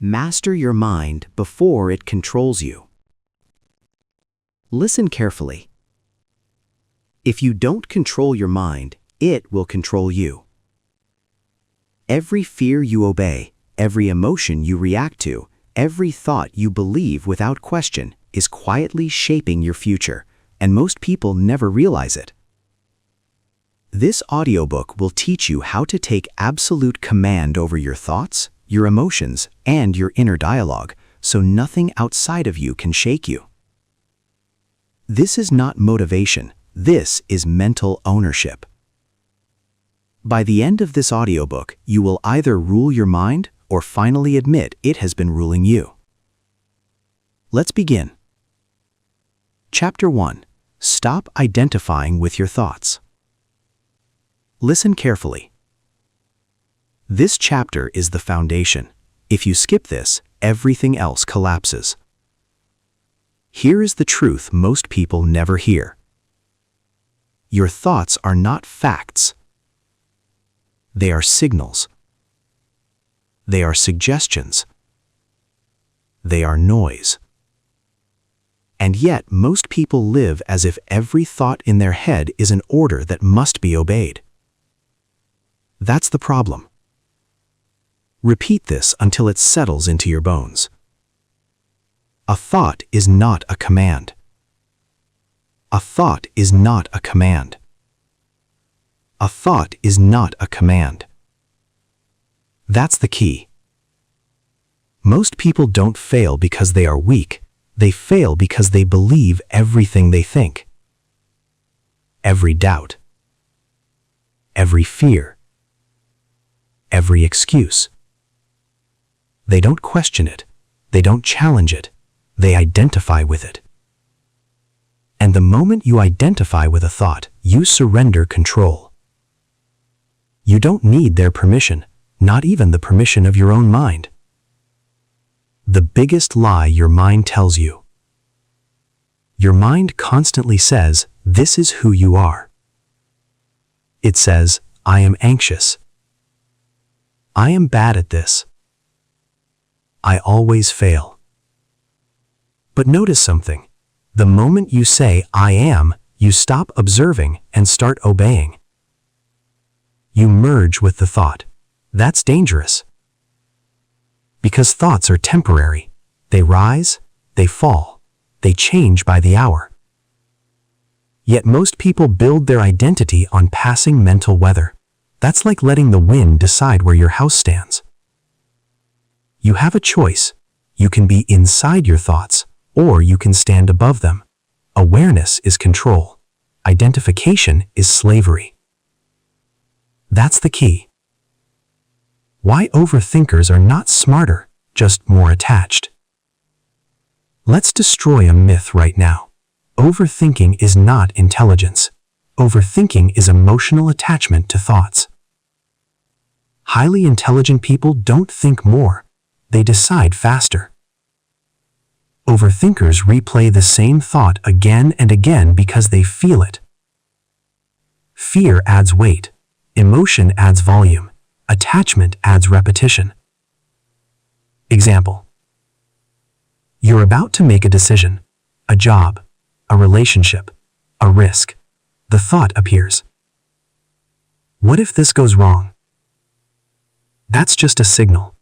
Master your mind before it controls you. Listen carefully. If you don't control your mind, it will control you. Every fear you obey, every emotion you react to, every thought you believe without question is quietly shaping your future, and most people never realize it. This audiobook will teach you how to take absolute command over your thoughts, your emotions, and your inner dialogue, so nothing outside of you can shake you. This is not motivation, this is mental ownership. By the end of this audiobook, you will either rule your mind or finally admit it has been ruling you. Let's begin. Chapter 1. Stop identifying with your thoughts. Listen carefully. This chapter is the foundation. If you skip this, everything else collapses. Here is the truth most people never hear. Your thoughts are not facts. They are signals. They are suggestions. They are noise. And yet, most people live as if every thought in their head is an order that must be obeyed. That's the problem. Repeat this until it settles into your bones. A thought is not a command. A thought is not a command. A thought is not a command. That's the key. Most people don't fail because they are weak. They fail because they believe everything they think. Every doubt. Every fear. Every excuse. They don't question it. They don't challenge it. They identify with it. And the moment you identify with a thought, you surrender control. You don't need their permission, not even the permission of your own mind. The biggest lie your mind tells you. Your mind constantly says, this is who you are. It says, I am anxious. I am bad at this. I always fail. But notice something. The moment you say, I am, you stop observing and start obeying. You merge with the thought. That's dangerous. Because thoughts are temporary. They rise, they fall, they change by the hour. Yet most people build their identity on passing mental weather. That's like letting the wind decide where your house stands. You have a choice. You can be inside your thoughts, or you can stand above them. Awareness is control. Identification is slavery. That's the key. Why overthinkers are not smarter, just more attached. Let's destroy a myth right now. Overthinking is not intelligence. Overthinking is emotional attachment to thoughts. Highly intelligent people don't think more. They decide faster. Overthinkers replay the same thought again and again because they feel it. Fear adds weight. Emotion adds volume. Attachment adds repetition. Example. You're about to make a decision, a job, a relationship, a risk. The thought appears. What if this goes wrong? That's just a signal.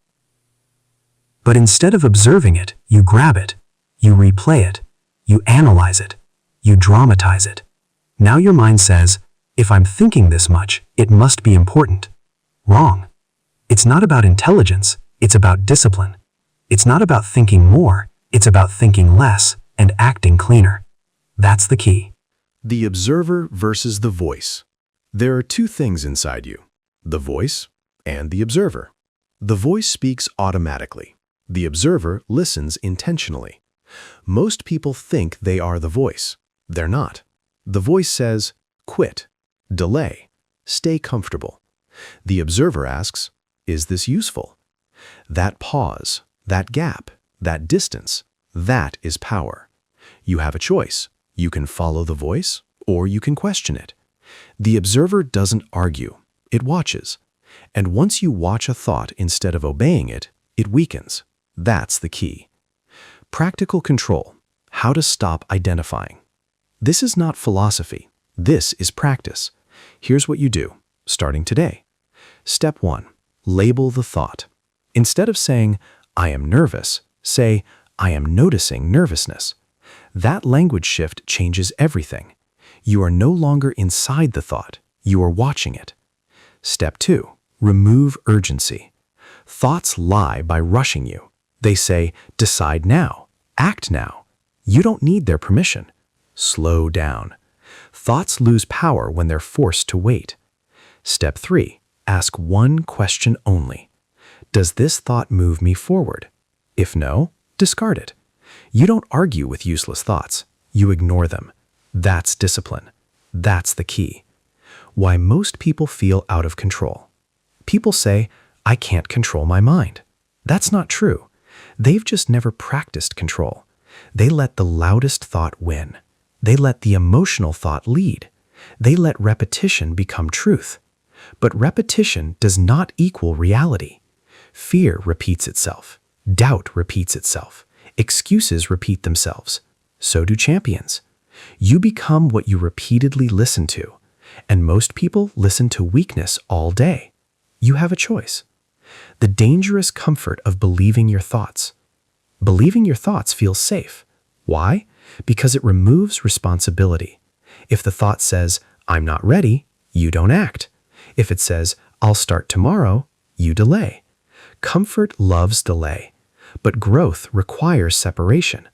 But instead of observing it, you grab it, you replay it, you analyze it, you dramatize it. Now your mind says, if I'm thinking this much, it must be important. Wrong. It's not about intelligence, it's about discipline. It's not about thinking more, it's about thinking less and acting cleaner. That's the key. The observer versus the voice. There are two things inside you, the voice and the observer. The voice speaks automatically. The observer listens intentionally. Most people think they are the voice. They're not. The voice says, quit, delay, stay comfortable. The observer asks, is this useful? That pause, that gap, that distance, that is power. You have a choice. You can follow the voice, or you can question it. The observer doesn't argue. It watches. And once you watch a thought instead of obeying it, it weakens. That's the key. Practical control. How to stop identifying. This is not philosophy. This is practice. Here's what you do, starting today. Step 1. Label the thought. Instead of saying, I am nervous, say, I am noticing nervousness. That language shift changes everything. You are no longer inside the thought. You are watching it. Step 2. Remove urgency. Thoughts lie by rushing you. They say, decide now, act now. You don't need their permission. Slow down. Thoughts lose power when they're forced to wait. Step 3. Ask one question only. Does this thought move me forward? If no, discard it. You don't argue with useless thoughts. You ignore them. That's discipline. That's the key. Why most people feel out of control. People say, I can't control my mind. That's not true. They've just never practiced control. They let the loudest thought win. They let the emotional thought lead. They let repetition become truth. But repetition does not equal reality. Fear repeats itself. Doubt repeats itself. Excuses repeat themselves. So do champions. You become what you repeatedly listen to. And most people listen to weakness all day. You have a choice. The dangerous comfort of believing your thoughts. Believing your thoughts feels safe. Why? Because it removes responsibility. If the thought says, I'm not ready, you don't act. If it says, I'll start tomorrow, you delay. Comfort loves delay, but growth requires separation.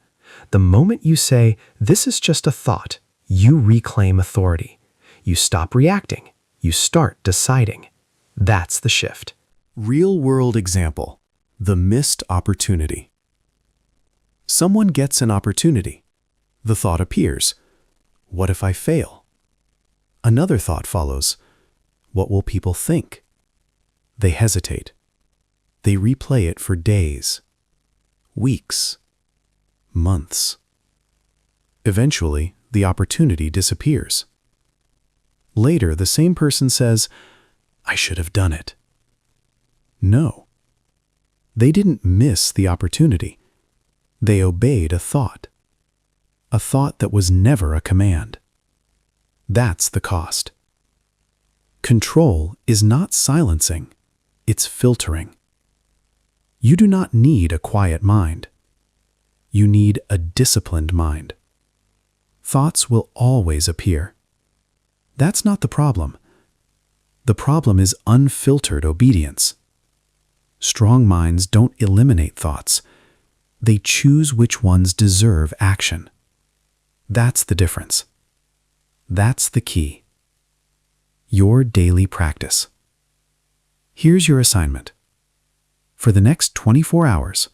The moment you say, this is just a thought, you reclaim authority. You stop reacting. You start deciding. That's the shift. Real-world example. The missed opportunity. Someone gets an opportunity. The thought appears. What if I fail? Another thought follows. What will people think? They hesitate. They replay it for days, weeks, months. Eventually, the opportunity disappears. Later, the same person says, I should have done it. No. They didn't miss the opportunity. They obeyed a thought that was never a command. That's the cost. Control is not silencing, it's filtering. You do not need a quiet mind. You need a disciplined mind. Thoughts will always appear. That's not the problem. The problem is unfiltered obedience. Strong minds don't eliminate thoughts. They choose which ones deserve action. That's the difference. That's the key. Your daily practice. Here's your assignment. For the next 24 hours,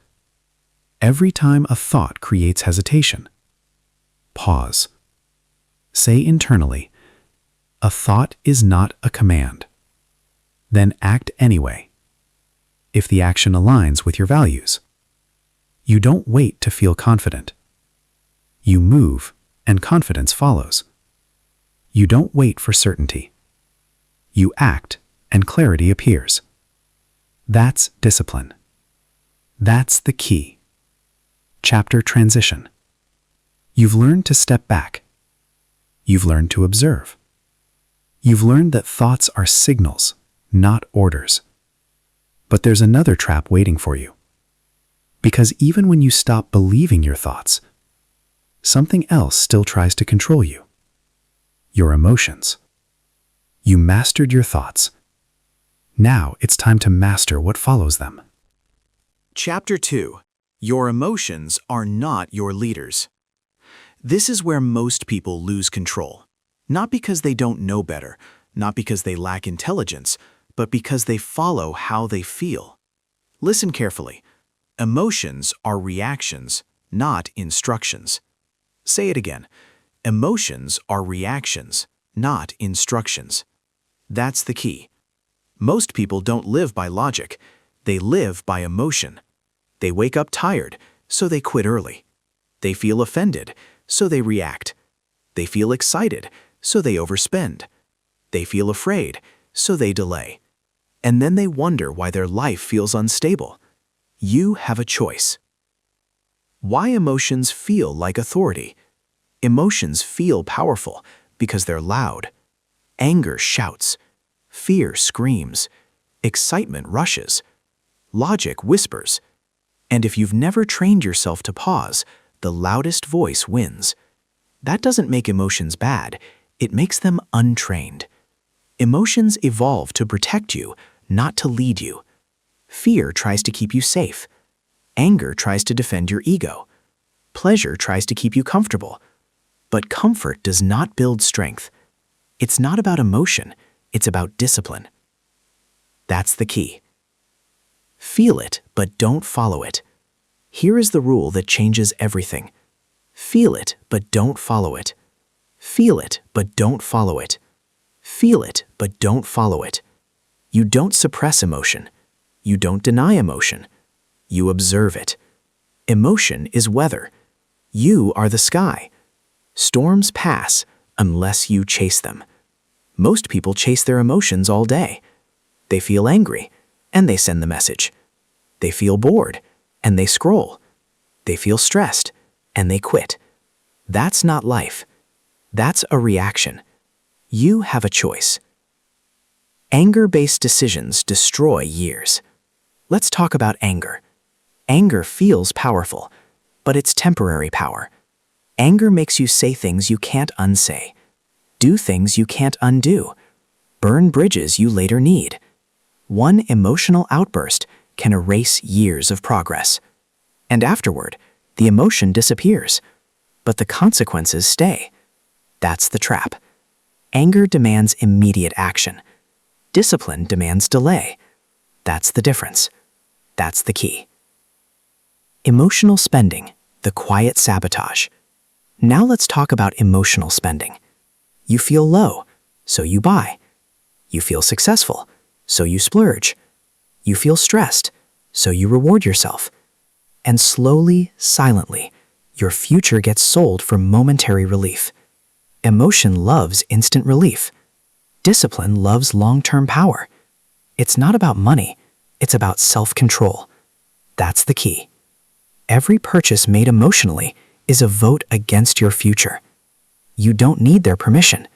every time a thought creates hesitation, pause. Say internally, a thought is not a command. Then act anyway. If the action aligns with your values. You don't wait to feel confident. You move, and confidence follows. You don't wait for certainty. You act, and clarity appears. That's discipline. That's the key. Chapter transition. You've learned to step back. You've learned to observe. You've learned that thoughts are signals, not orders. But there's another trap waiting for you. Because even when you stop believing your thoughts, something else still tries to control you. Your emotions. You mastered your thoughts. Now it's time to master what follows them. Chapter 2. Your emotions are not your leaders. This is where most people lose control. Not because they don't know better, not because they lack intelligence, but because they follow how they feel. Listen carefully. Emotions are reactions, not instructions. Say it again. Emotions are reactions, not instructions. That's the key. Most people don't live by logic. They live by emotion. They wake up tired, so they quit early. They feel offended, so they react. They feel excited, so they overspend. They feel afraid, so they delay. And then they wonder why their life feels unstable. You have a choice. Why emotions feel like authority. Emotions feel powerful because they're loud. Anger shouts. Fear screams. Excitement rushes. Logic whispers. And if you've never trained yourself to pause, the loudest voice wins. That doesn't make emotions bad, it makes them untrained. Emotions evolve to protect you, not to lead you. Fear tries to keep you safe. Anger tries to defend your ego. Pleasure tries to keep you comfortable. But comfort does not build strength. It's not about emotion, it's about discipline. That's the key. Feel it, but don't follow it. Here is the rule that changes everything. Feel it, but don't follow it. Feel it, but don't follow it. Feel it, but don't follow it. You don't suppress emotion. You don't deny emotion. You observe it. Emotion is weather. You are the sky. Storms pass unless you chase them. Most people chase their emotions all day. They feel angry, and they send the message. They feel bored, and they scroll. They feel stressed, and they quit. That's not life. That's a reaction. You have a choice. Anger-based decisions destroy years. Let's talk about anger. Anger feels powerful, but it's temporary power. Anger makes you say things you can't unsay, do things you can't undo, burn bridges you later need. One emotional outburst can erase years of progress. And afterward, the emotion disappears, but the consequences stay. That's the trap. Anger demands immediate action. Discipline demands delay. That's the difference. That's the key. Emotional spending, the quiet sabotage. Now let's talk about emotional spending. You feel low, so you buy. You feel successful, so you splurge. You feel stressed, so you reward yourself. And slowly, silently, your future gets sold for momentary relief. Emotion loves instant relief. Discipline loves long-term power. It's not about money, it's about self-control. That's the key. Every purchase made emotionally is a vote against your future. You don't need their permission,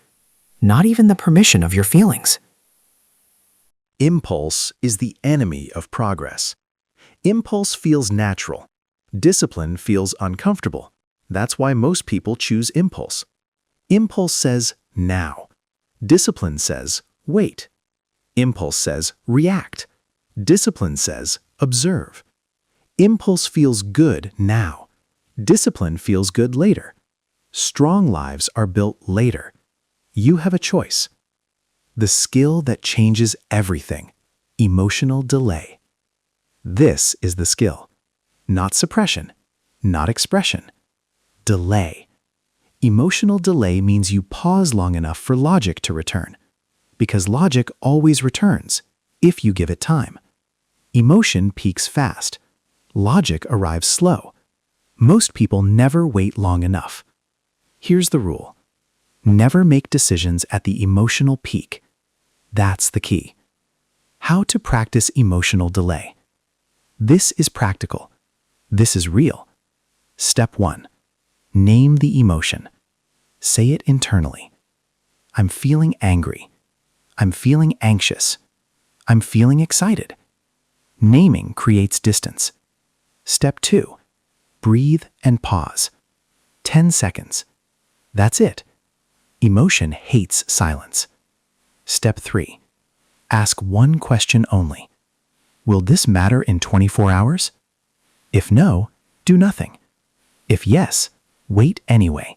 not even the permission of your feelings. Impulse is the enemy of progress. Impulse feels natural. Discipline feels uncomfortable. That's why most people choose impulse. Impulse says now. Discipline says wait. Impulse says react. Discipline says observe. Impulse feels good now. Discipline feels good later. Strong lives are built later. You have a choice. The skill that changes everything. Emotional delay. This is the skill. Not suppression. Not expression. Delay. Emotional delay means you pause long enough for logic to return. Because logic always returns, if you give it time. Emotion peaks fast. Logic arrives slow. Most people never wait long enough. Here's the rule. Never make decisions at the emotional peak. That's the key. How to practice emotional delay. This is practical. This is real. Step 1. Name the emotion. Say it internally. I'm feeling angry. I'm feeling anxious. I'm feeling excited. Naming creates distance. Step 2. Breathe and pause. 10 seconds. That's it. Emotion hates silence. Step 3. Ask one question only. Will this matter in 24 hours? If no, do nothing. If yes, wait anyway.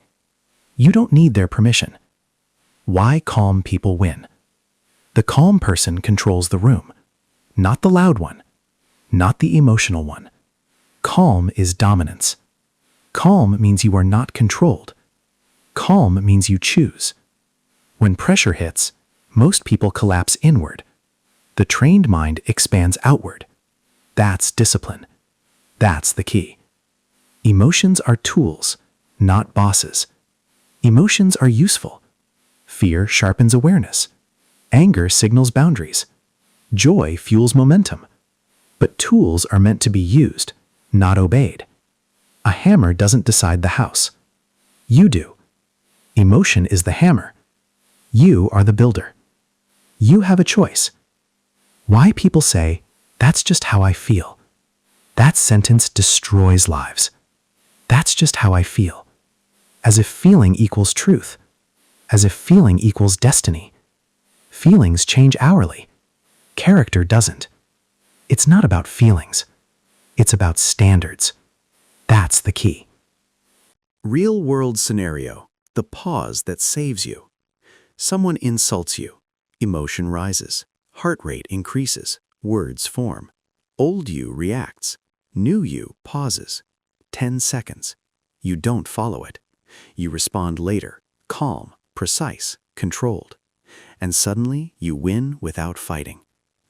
You don't need their permission. Why calm people win? The calm person controls the room, not the loud one, not the emotional one. Calm is dominance. Calm means you are not controlled. Calm means you choose. When pressure hits, most people collapse inward. The trained mind expands outward. That's discipline. That's the key. Emotions are tools, not bosses. Emotions are useful. Fear sharpens awareness. Anger signals boundaries. Joy fuels momentum. But tools are meant to be used, not obeyed. A hammer doesn't decide the house. You do. Emotion is the hammer. You are the builder. You have a choice. Why people say, "That's just how I feel." That sentence destroys lives. That's just how I feel. As if feeling equals truth. As if feeling equals destiny. Feelings change hourly. Character doesn't. It's not about feelings. It's about standards. That's the key. Real-world scenario, the pause that saves you. Someone insults you. Emotion rises. Heart rate increases. Words form. Old you reacts. New you pauses. 10 seconds. You don't follow it. You respond later, calm, precise, controlled. And suddenly you win without fighting.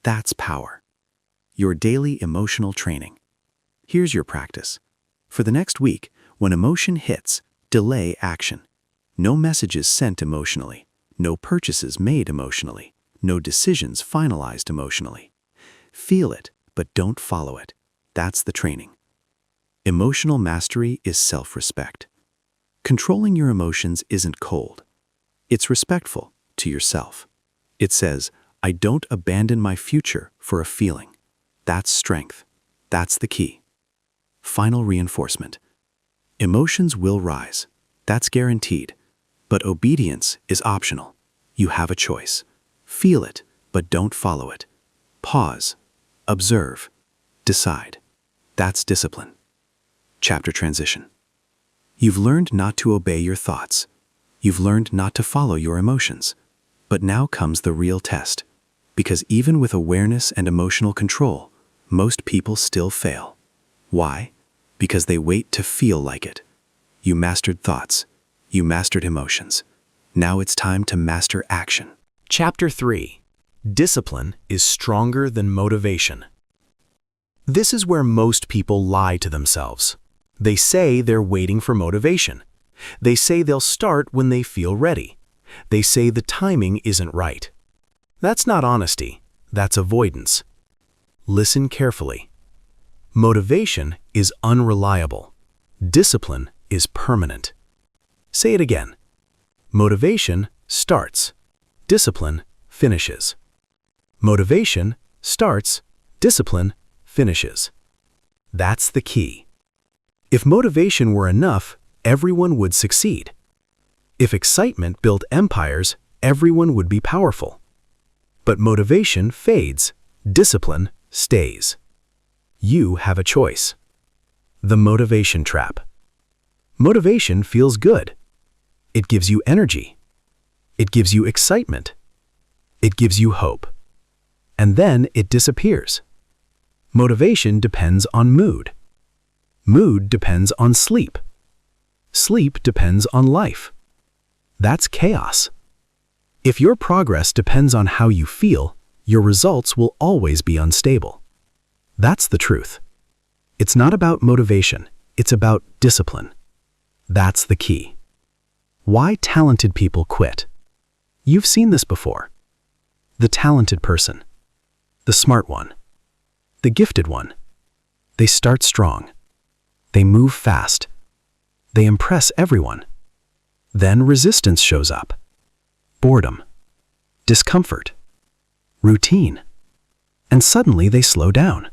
That's power. Your daily emotional training. Here's your practice. For the next week, when emotion hits, delay action. No messages sent emotionally. No purchases made emotionally. No decisions finalized emotionally. Feel it, but don't follow it. That's the training. Emotional mastery is self-respect. Controlling your emotions isn't cold. It's respectful to yourself. It says, "I don't abandon my future for a feeling." That's strength. That's the key. Final reinforcement. Emotions will rise. That's guaranteed. But obedience is optional. You have a choice. Feel it, but don't follow it. Pause. Observe. Decide. That's discipline. Chapter transition. You've learned not to obey your thoughts. You've learned not to follow your emotions. But now comes the real test. Because even with awareness and emotional control, most people still fail. Why? Because they wait to feel like it. You mastered thoughts. You mastered emotions. Now it's time to master action. Chapter 3. Discipline is stronger than motivation. This is where most people lie to themselves. They say they're waiting for motivation. They say they'll start when they feel ready. They say the timing isn't right. That's not honesty. That's avoidance. Listen carefully. Motivation is unreliable. Discipline is permanent. Say it again. Motivation starts. Discipline finishes. Motivation starts. Discipline finishes. That's the key. If motivation were enough, everyone would succeed. If excitement built empires, everyone would be powerful. But motivation fades. Discipline stays. You have a choice. The motivation trap. Motivation feels good. It gives you energy. It gives you excitement. It gives you hope. And then it disappears. Motivation depends on mood. Mood depends on sleep. Sleep depends on life. That's chaos. If your progress depends on how you feel, your results will always be unstable. That's the truth. It's not about motivation. It's about discipline. That's the key. Why talented people quit? You've seen this before. The talented person. The smart one. The gifted one. They start strong. They move fast. They impress everyone. Then resistance shows up. Boredom. Discomfort. Routine. And suddenly they slow down.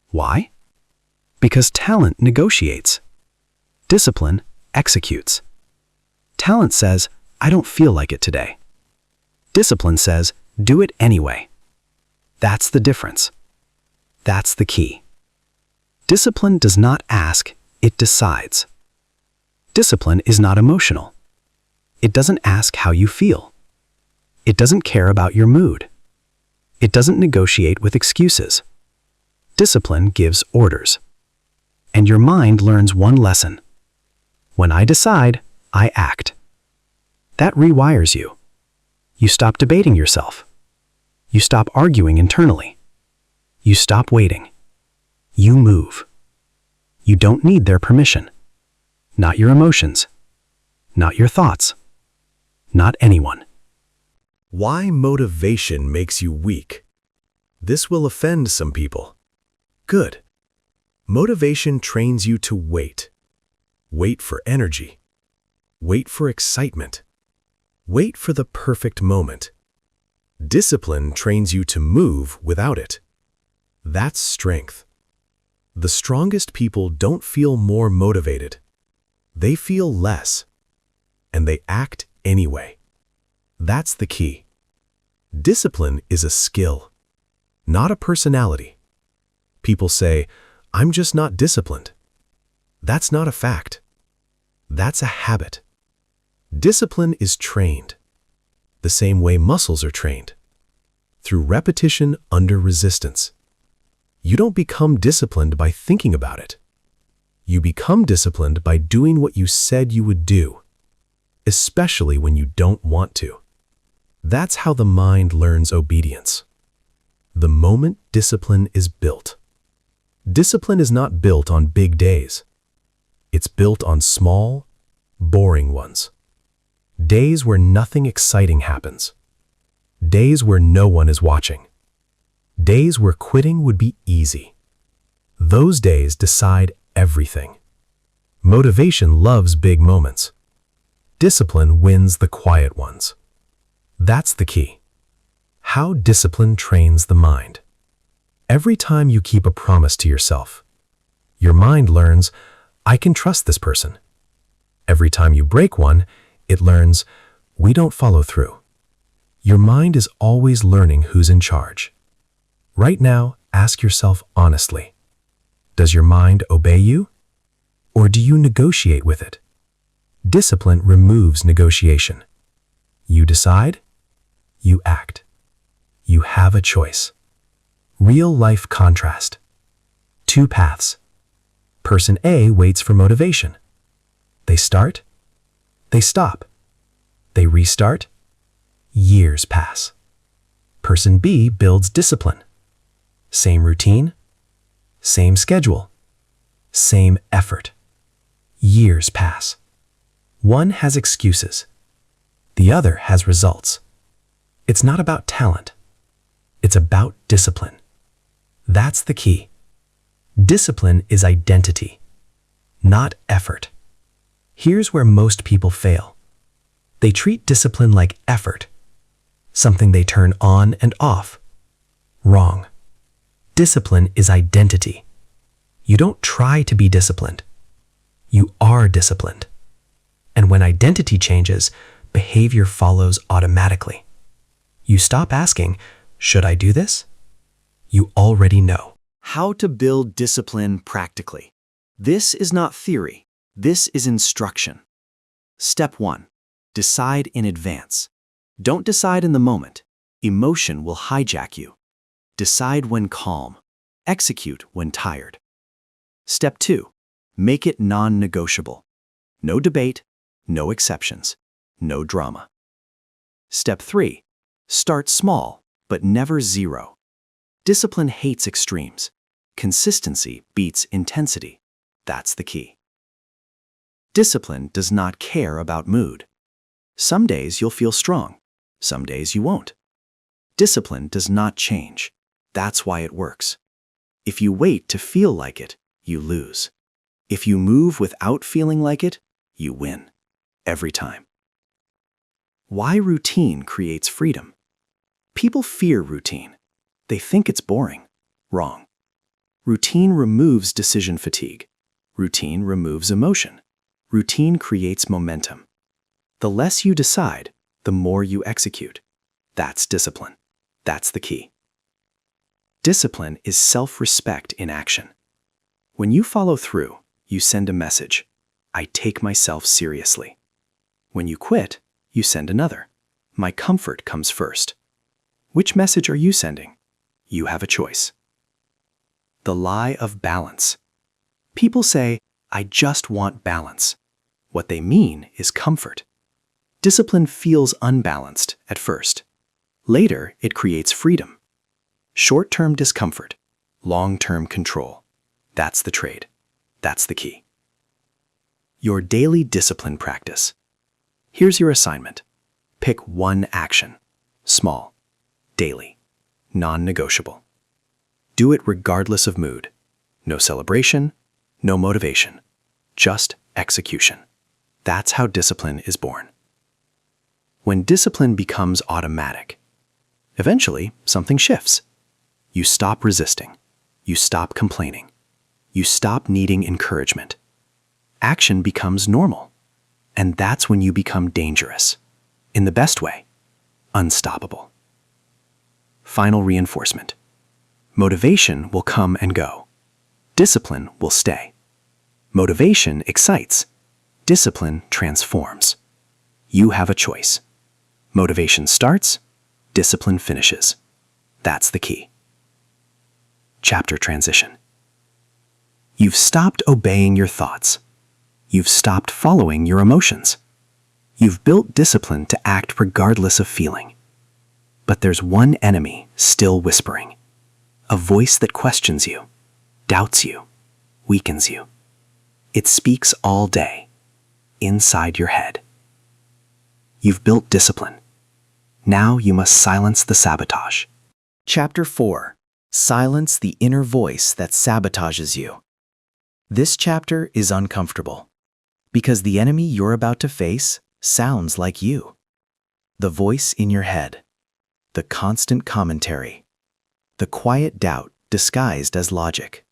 Why? Because talent negotiates. Discipline executes. Talent says, "I don't feel like it today." Discipline says, "Do it anyway." That's the difference. That's the key. Discipline does not ask, it decides. Discipline is not emotional. It doesn't ask how you feel. It doesn't care about your mood. It doesn't negotiate with excuses. Discipline gives orders. And your mind learns one lesson. When I decide, I act. That rewires you. You stop debating yourself. You stop arguing internally. You stop waiting. You move. You don't need their permission. Not your emotions. Not your thoughts. Not anyone. Why motivation makes you weak. This will offend some people. Good. Motivation trains you to wait. Wait for energy. Wait for excitement. Wait for the perfect moment. Discipline trains you to move without it. That's strength. The strongest people don't feel more motivated. They feel less. And they act anyway. That's the key. Discipline is a skill, not a personality. People say, "I'm just not disciplined." That's not a fact. That's a habit. Discipline is trained, the same way muscles are trained, through repetition under resistance. You don't become disciplined by thinking about it. You become disciplined by doing what you said you would do, especially when you don't want to. That's how the mind learns obedience. The moment discipline is built. Discipline is not built on big days. It's built on small, boring ones. Days where nothing exciting happens. Days where no one is watching. Days where quitting would be easy. Those days decide everything. Motivation loves big moments. Discipline wins the quiet ones. That's the key. How discipline trains the mind. Every time you keep a promise to yourself, your mind learns, "I can trust this person." Every time you break one, it learns, "We don't follow through." Your mind is always learning who's in charge. Right now, ask yourself honestly, does your mind obey you? Or do you negotiate with it? Discipline removes negotiation. You decide, you act. You have a choice. Real-life contrast. Two paths. Person A waits for motivation. They start. They stop. They restart. Years pass. Person B builds discipline. Same routine. Same schedule. Same effort. Years pass. One has excuses. The other has results. It's not about talent. It's about discipline. That's the key. Discipline is identity, not effort. Here's where most people fail. They treat discipline like effort, something they turn on and off. Wrong. Discipline is identity. You don't try to be disciplined. You are disciplined. And when identity changes, behavior follows automatically. You stop asking, "Should I do this?" You already know. How to build discipline practically. This is not theory. This is instruction. Step 1. Decide in advance. Don't decide in the moment. Emotion will hijack you. Decide when calm. Execute when tired. Step 2. Make it non-negotiable. No debate, no exceptions, no drama. Step 3. Start small, but never zero. Discipline hates extremes. Consistency beats intensity. That's the key. Discipline does not care about mood. Some days you'll feel strong. Some days you won't. Discipline does not change. That's why it works. If you wait to feel like it, you lose. If you move without feeling like it, you win. Every time. Why routine creates freedom? People fear routine. They think it's boring. Wrong. Routine removes decision fatigue. Routine removes emotion. Routine creates momentum. The less you decide, the more you execute. That's discipline. That's the key. Discipline is self-respect in action. When you follow through, you send a message. I take myself seriously. When you quit, you send another. My comfort comes first. Which message are you sending? You have a choice. The lie of balance. People say, I just want balance. What they mean is comfort. Discipline feels unbalanced at first. Later, it creates freedom. Short-term discomfort, long-term control. That's the trade. That's the key. Your daily discipline practice. Here's your assignment. Pick one action. Small. Daily. Non-negotiable. Do it regardless of mood. No celebration, no motivation, just execution. That's how discipline is born. When discipline becomes automatic, eventually something shifts. You stop resisting. You stop complaining. You stop needing encouragement. Action becomes normal. And that's when you become dangerous. In the best way, unstoppable. Final reinforcement. Motivation will come and go. Discipline will stay. Motivation excites. Discipline transforms. You have a choice. Motivation starts, discipline finishes. That's the key. Chapter transition. You've stopped obeying your thoughts. You've stopped following your emotions. You've built discipline to act regardless of feeling. But there's one enemy still whispering. A voice that questions you, doubts you, weakens you. It speaks all day, inside your head. You've built discipline. Now you must silence the sabotage. Chapter 4. Silence the inner voice that sabotages you. This chapter is uncomfortable because the enemy you're about to face sounds like you. The voice in your head, the constant commentary, the quiet doubt disguised as logic.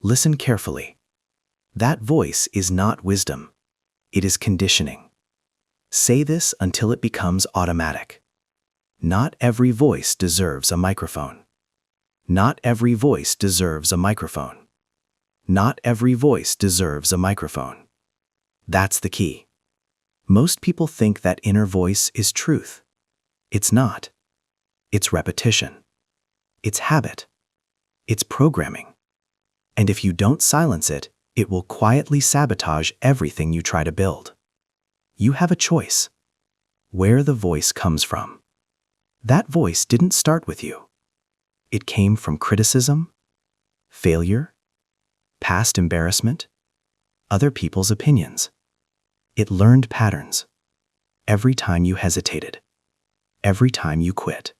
Listen carefully. That voice is not wisdom. It is conditioning. Say this until it becomes automatic. Not every voice deserves a microphone. Not every voice deserves a microphone. Not every voice deserves a microphone. That's the key. Most people think that inner voice is truth. It's not. It's repetition. It's habit. It's programming. And if you don't silence it, it will quietly sabotage everything you try to build. You have a choice. Where the voice comes from. That voice didn't start with you. It came from criticism, failure, past embarrassment, other people's opinions. It learned patterns. Every time you hesitated, every time you quit,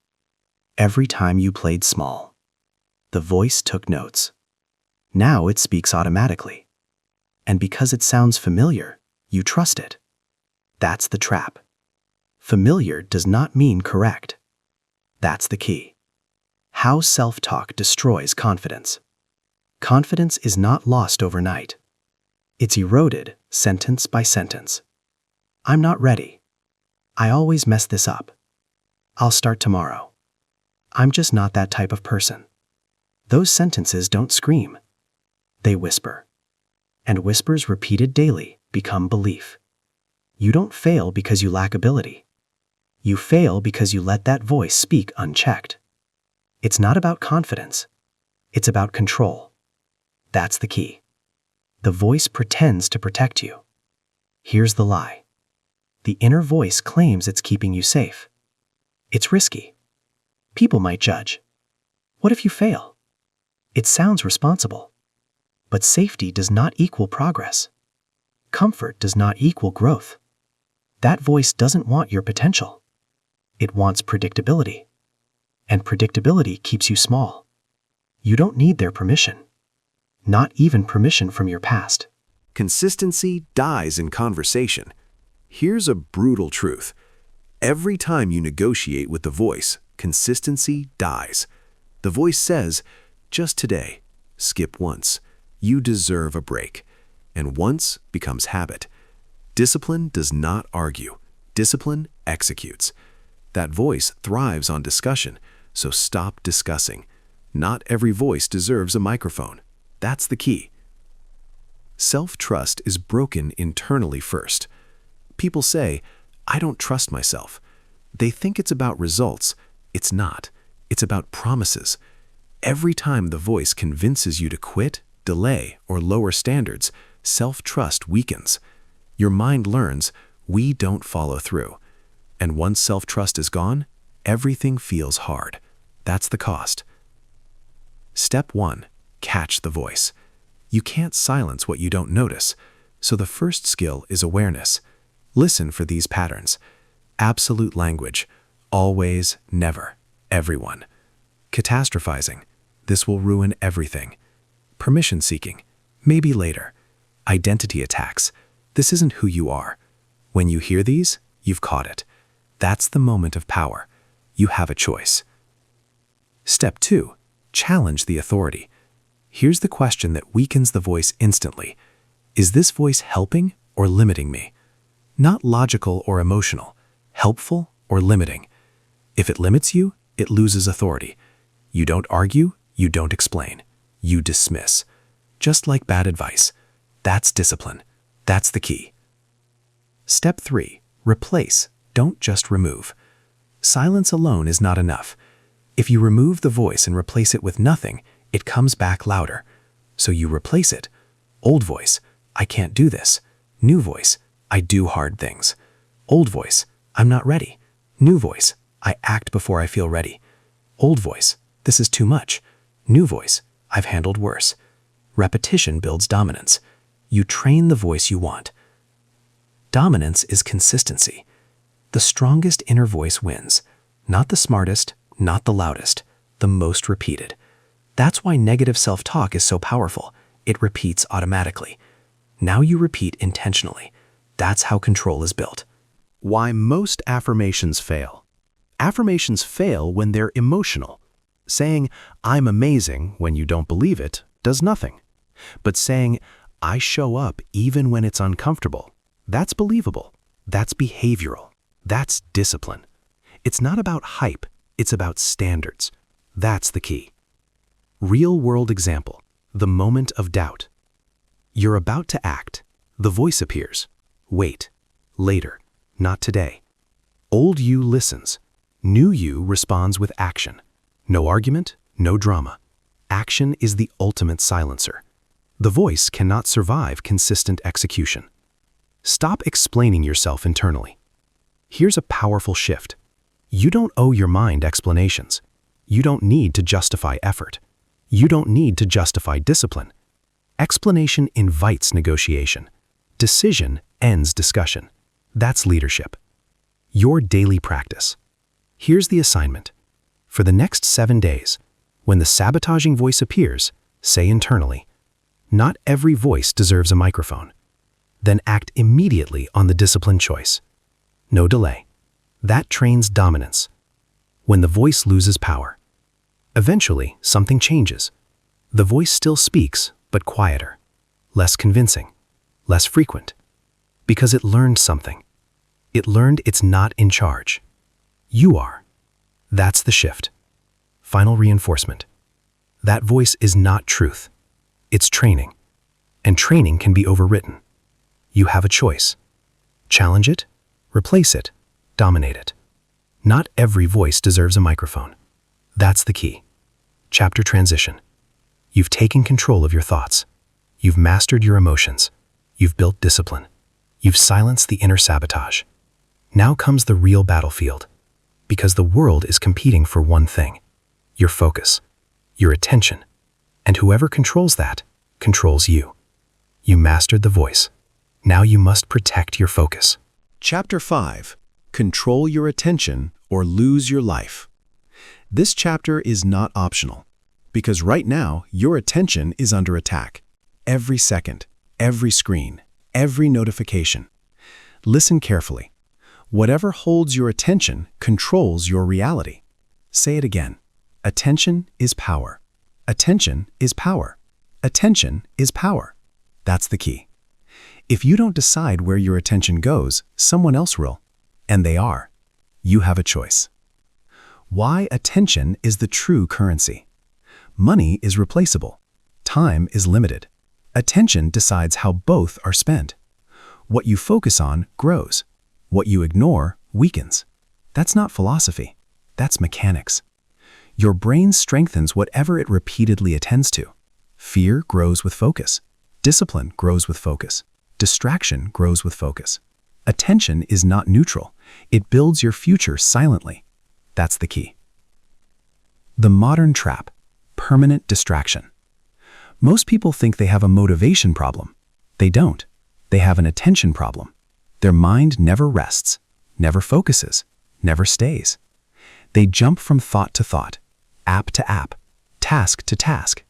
every time you played small, the voice took notes. Now it speaks automatically. And because it sounds familiar, you trust it. That's the trap. Familiar does not mean correct. That's the key. How self-talk destroys confidence. Confidence is not lost overnight. It's eroded sentence by sentence. I'm not ready. I always mess this up. I'll start tomorrow. I'm just not that type of person. Those sentences don't scream. They whisper. And whispers repeated daily become belief. You don't fail because you lack ability. You fail because you let that voice speak unchecked. It's not about confidence. It's about control. That's the key. The voice pretends to protect you. Here's the lie. The inner voice claims it's keeping you safe. It's risky. People might judge. What if you fail? It sounds responsible. But safety does not equal progress. Comfort does not equal growth. That voice doesn't want your potential. It wants predictability. And predictability keeps you small. You don't need their permission. Not even permission from your past. Consistency dies in conversation. Here's a brutal truth. Every time you negotiate with the voice, consistency dies. The voice says, just today, skip once. You deserve a break. And once becomes habit. Discipline does not argue. Discipline executes. That voice thrives on discussion, so stop discussing. Not every voice deserves a microphone. That's the key. Self-trust is broken internally first. People say, I don't trust myself. They think it's about results. It's not. It's about promises. Every time the voice convinces you to quit, delay, or lower standards, self-trust weakens. Your mind learns, we don't follow through. And once self-trust is gone, everything feels hard. That's the cost. Step 1. Catch the voice. You can't silence what you don't notice, so the first skill is awareness. Listen for these patterns. Absolute language. Always, never, everyone. Catastrophizing. This will ruin everything. permission seeking, maybe later, identity attacks. This isn't who you are. When you hear these, you've caught it. That's the moment of power. You have a choice. Step 2. Challenge the authority. Here's the question that weakens the voice instantly. Is this voice helping or limiting me? Not logical or emotional, helpful or limiting. If it limits you, it loses authority. You don't argue, you don't explain. You dismiss. Just like bad advice. That's discipline. That's the key. Step 3. Replace. Don't just remove. Silence alone is not enough. If you remove the voice and replace it with nothing, it comes back louder. So you replace it. Old voice, I can't do this. New voice, I do hard things. Old voice, I'm not ready. New voice, I act before I feel ready. Old voice, this is too much. New voice, I've handled worse. Repetition builds dominance. You train the voice you want. Dominance is consistency. The strongest inner voice wins. Not the smartest, not the loudest, the most repeated. That's why negative self-talk is so powerful. It repeats automatically. Now you repeat intentionally. That's how control is built. Why most affirmations fail. Affirmations fail when they're emotional. Saying, I'm amazing, when you don't believe it, does nothing. But saying, I show up even when it's uncomfortable, that's believable. That's behavioral. That's discipline. It's not about hype, it's about standards. That's the key. Real-world example, the moment of doubt. You're about to act. The voice appears. Wait. Later. Not today. Old you listens. New you responds with action. No argument, no drama. Action is the ultimate silencer. The voice cannot survive consistent execution. Stop explaining yourself internally. Here's a powerful shift. You don't owe your mind explanations. You don't need to justify effort. You don't need to justify discipline. Explanation invites negotiation. Decision ends discussion. That's leadership. Your daily practice. Here's the assignment. For the next 7 days, when the sabotaging voice appears, say internally, not every voice deserves a microphone. Then act immediately on the disciplined choice. No delay. That trains dominance. When the voice loses power, eventually something changes. The voice still speaks, but quieter, less convincing, less frequent, because it learned something. It learned it's not in charge. You are. That's the shift. Final reinforcement. That voice is not truth. It's training. And training can be overwritten. You have a choice. Challenge it, replace it, dominate it. Not every voice deserves a microphone. That's the key. Chapter transition. You've taken control of your thoughts. You've mastered your emotions. You've built discipline. You've silenced the inner sabotage. Now comes the real battlefield. Because the world is competing for one thing. Your focus. Your attention. And whoever controls that, controls you. You mastered the voice. Now you must protect your focus. Chapter 5. Control your attention or lose your life. This chapter is not optional, because right now your attention is under attack. Every second, every screen, every notification. Listen carefully. Whatever holds your attention controls your reality. Say it again. Attention is power. Attention is power. Attention is power. That's the key. If you don't decide where your attention goes, someone else will. And they are. You have a choice. Why attention is the true currency. Money is replaceable. Time is limited. Attention decides how both are spent. What you focus on grows. What you ignore weakens. That's not philosophy. That's mechanics. Your brain strengthens whatever it repeatedly attends to. Fear grows with focus. Discipline grows with focus. Distraction grows with focus. Attention is not neutral. It builds your future silently. That's the key. The modern trap. Permanent distraction. Most people think they have a motivation problem. They don't. They have an attention problem. Their mind never rests, never focuses, never stays. They jump from thought to thought, app to app, task to task.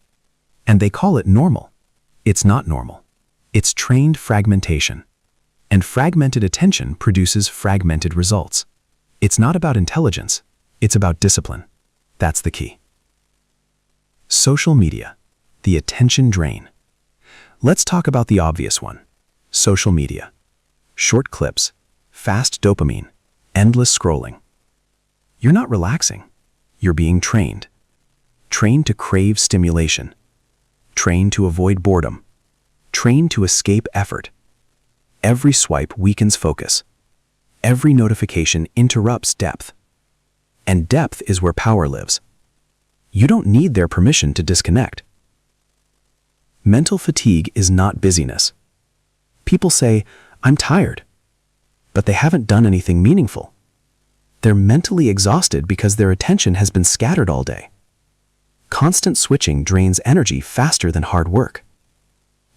And they call it normal. It's not normal. It's trained fragmentation. And fragmented attention produces fragmented results. It's not about intelligence. It's about discipline. That's the key. Social media, the attention drain. Let's talk about the obvious one. Social media. Short clips, fast dopamine, endless scrolling. You're not relaxing. You're being trained. Trained to crave stimulation. Trained to avoid boredom. Trained to escape effort. Every swipe weakens focus. Every notification interrupts depth. And depth is where power lives. You don't need their permission to disconnect. Mental fatigue is not busyness. People say, "I'm tired," but they haven't done anything meaningful. They're mentally exhausted because their attention has been scattered all day. Constant switching drains energy faster than hard work.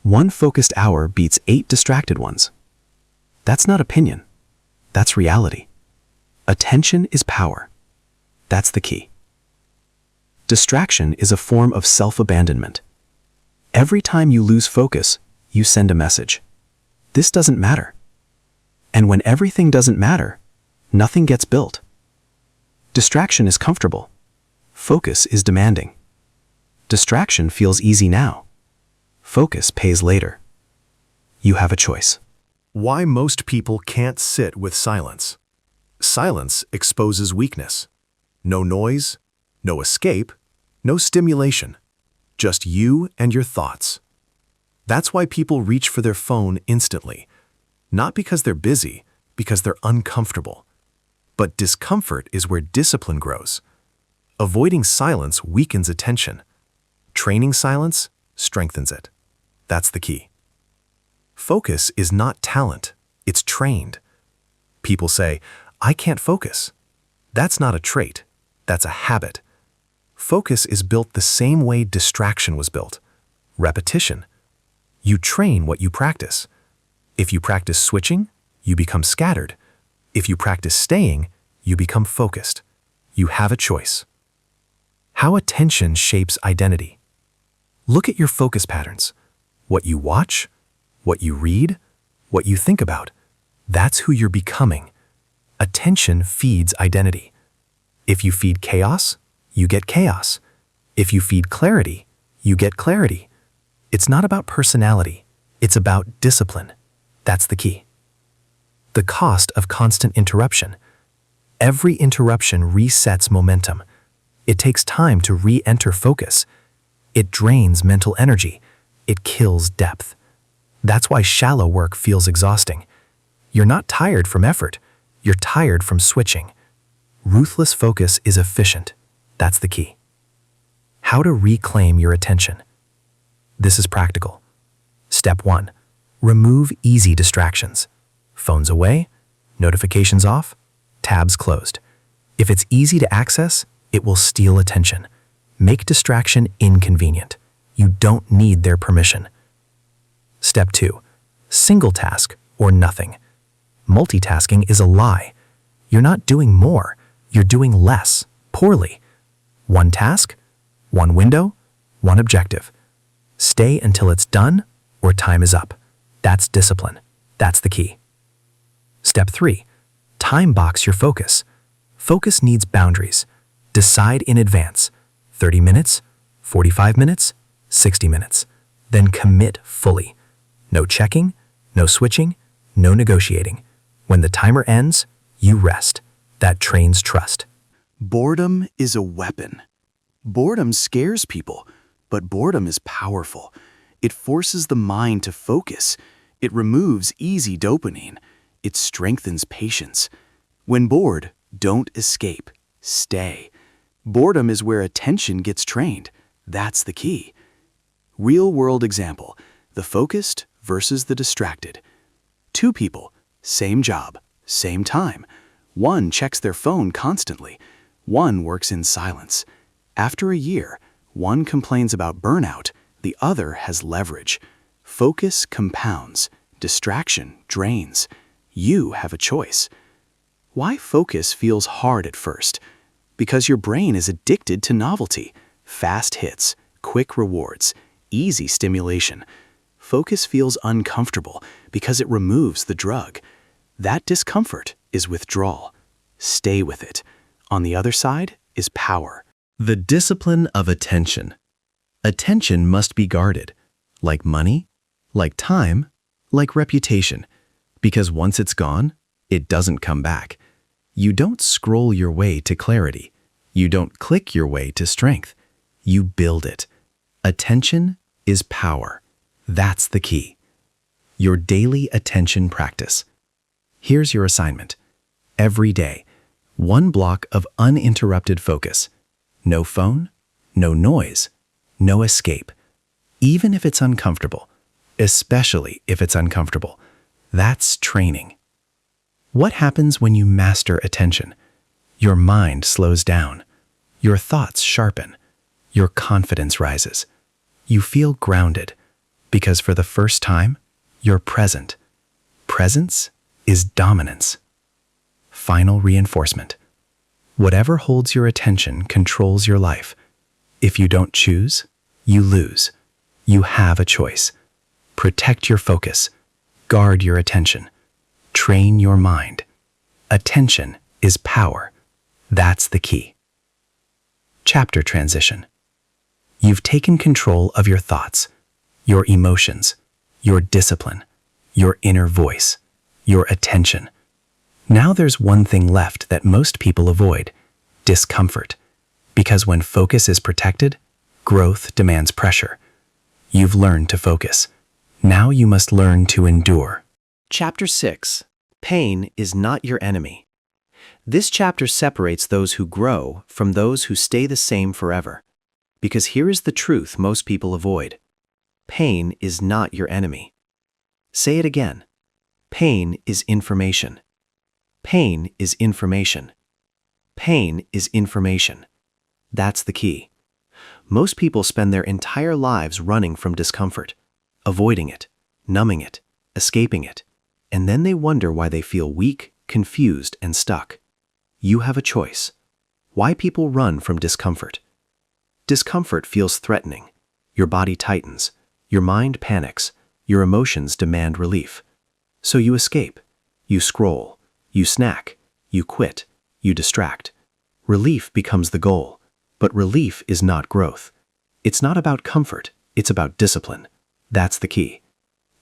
One focused hour beats 8 distracted ones. That's not opinion. That's reality. Attention is power. That's the key. Distraction is a form of self-abandonment. Every time you lose focus, you send a message. This doesn't matter. And when everything doesn't matter, nothing gets built. Distraction is comfortable. Focus is demanding. Distraction feels easy now. Focus pays later. You have a choice. Why most people can't sit with silence. Silence exposes weakness. No noise, no escape, no stimulation. Just you and your thoughts. That's why people reach for their phone instantly. Not because they're busy, because they're uncomfortable. But discomfort is where discipline grows. Avoiding silence weakens attention. Training silence strengthens it. That's the key. Focus is not talent, it's trained. People say, "I can't focus." That's not a trait, that's a habit. Focus is built the same way distraction was built. Repetition. You train what you practice. If you practice switching, you become scattered. If you practice staying, you become focused. You have a choice. How attention shapes identity. Look at your focus patterns. What you watch, what you read, what you think about. That's who you're becoming. Attention feeds identity. If you feed chaos, you get chaos. If you feed clarity, you get clarity. It's not about personality. It's about discipline. That's the key. The cost of constant interruption. Every interruption resets momentum. It takes time to re-enter focus. It drains mental energy. It kills depth. That's why shallow work feels exhausting. You're not tired from effort. You're tired from switching. Ruthless focus is efficient. That's the key. How to reclaim your attention. This is practical. Step 1. Remove easy distractions. Phones away, notifications off, tabs closed. If it's easy to access, it will steal attention. Make distraction inconvenient. You don't need their permission. Step 2. Single task or nothing. Multitasking is a lie. You're not doing more. You're doing less, poorly. One task, one window, one objective. Stay until it's done or time is up. That's discipline. That's the key. Step 3. Time box your focus. Focus needs boundaries. Decide in advance. 30 minutes, 45 minutes, 60 minutes. Then commit fully. No checking, no switching, no negotiating. When the timer ends, you rest. That trains trust. Boredom is a weapon. Boredom scares people, but boredom is powerful. It forces the mind to focus. It removes easy dopamine. It strengthens patience. When bored, don't escape. Stay. Boredom is where attention gets trained. That's the key. Real-world example, the focused versus the distracted. Two people, same job, same time. One checks their phone constantly. One works in silence. After a year, one complains about burnout, the other has leverage. Focus compounds, distraction drains. You have a choice. Why focus feels hard at first? Because your brain is addicted to novelty, fast hits, quick rewards, easy stimulation. Focus feels uncomfortable because it removes the drug. That discomfort is withdrawal. Stay with it. On the other side is power. The discipline of attention. Attention must be guarded, like money, like time, like reputation, because once it's gone, it doesn't come back. You don't scroll your way to clarity. You don't click your way to strength. You build it. Attention is power. That's the key. Your daily attention practice. Here's your assignment. Every day, 1 block of uninterrupted focus. No phone, no noise, no escape. Even if it's uncomfortable, especially if it's uncomfortable, that's training. What happens when you master attention? Your mind slows down. Your thoughts sharpen. Your confidence rises. You feel grounded because for the first time, you're present. Presence is dominance. Final reinforcement. Whatever holds your attention controls your life. If you don't choose, you lose. You have a choice. Protect your focus. Guard your attention. Train your mind. Attention is power. That's the key. Chapter transition. You've taken control of your thoughts, your emotions, your discipline, your inner voice, your attention. Now there's one thing left that most people avoid: discomfort. Because when focus is protected, growth demands pressure. You've learned to focus. Now you must learn to endure. Chapter 6. Pain is not your enemy. This chapter separates those who grow from those who stay the same forever. Because here is the truth most people avoid. Pain is not your enemy. Say it again. Pain is information. Pain is information. Pain is information. That's the key. Most people spend their entire lives running from discomfort, avoiding it, numbing it, escaping it, and then they wonder why they feel weak, confused, and stuck. You have a choice. Why people run from discomfort? Discomfort feels threatening. Your body tightens. Your mind panics. Your emotions demand relief. So you escape. You scroll. You snack. You quit. You distract. Relief becomes the goal. But relief is not growth. It's not about comfort. It's about discipline. That's the key.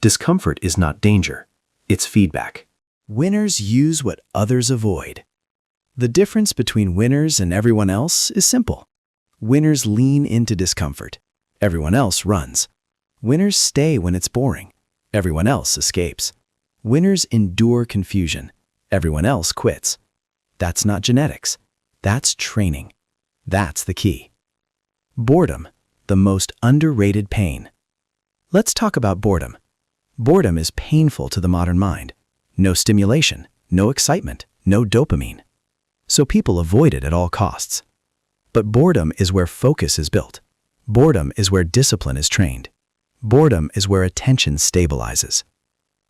Discomfort is not danger. It's feedback. Winners use what others avoid. The difference between winners and everyone else is simple. Winners lean into discomfort. Everyone else runs. Winners stay when it's boring. Everyone else escapes. Winners endure confusion. Everyone else quits. That's not genetics. That's training. That's the key. Boredom, the most underrated pain. Let's talk about boredom. Boredom is painful to the modern mind. No stimulation, no excitement, no dopamine. So people avoid it at all costs. But boredom is where focus is built. Boredom is where discipline is trained. Boredom is where attention stabilizes.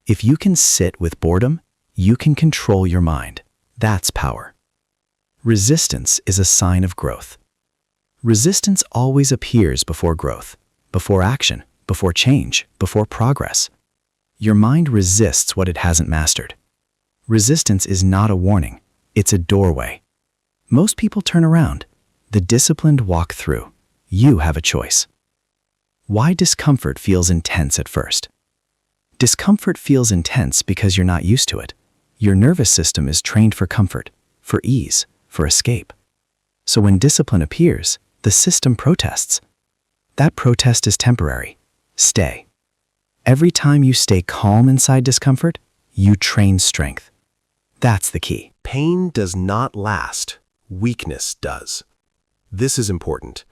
If you can sit with boredom, you can control your mind. That's power. Resistance is a sign of growth. Resistance always appears before growth, before action, before change, before progress. Your mind resists what it hasn't mastered. Resistance is not a warning. It's a doorway. Most people turn around. The disciplined walk through. You have a choice. Why discomfort feels intense at first? Discomfort feels intense because you're not used to it. Your nervous system is trained for comfort, for ease, for escape. So when discipline appears, the system protests. That protest is temporary. Stay. Every time you stay calm inside discomfort, you train strength. That's the key. Pain does not last. Weakness does. This is important.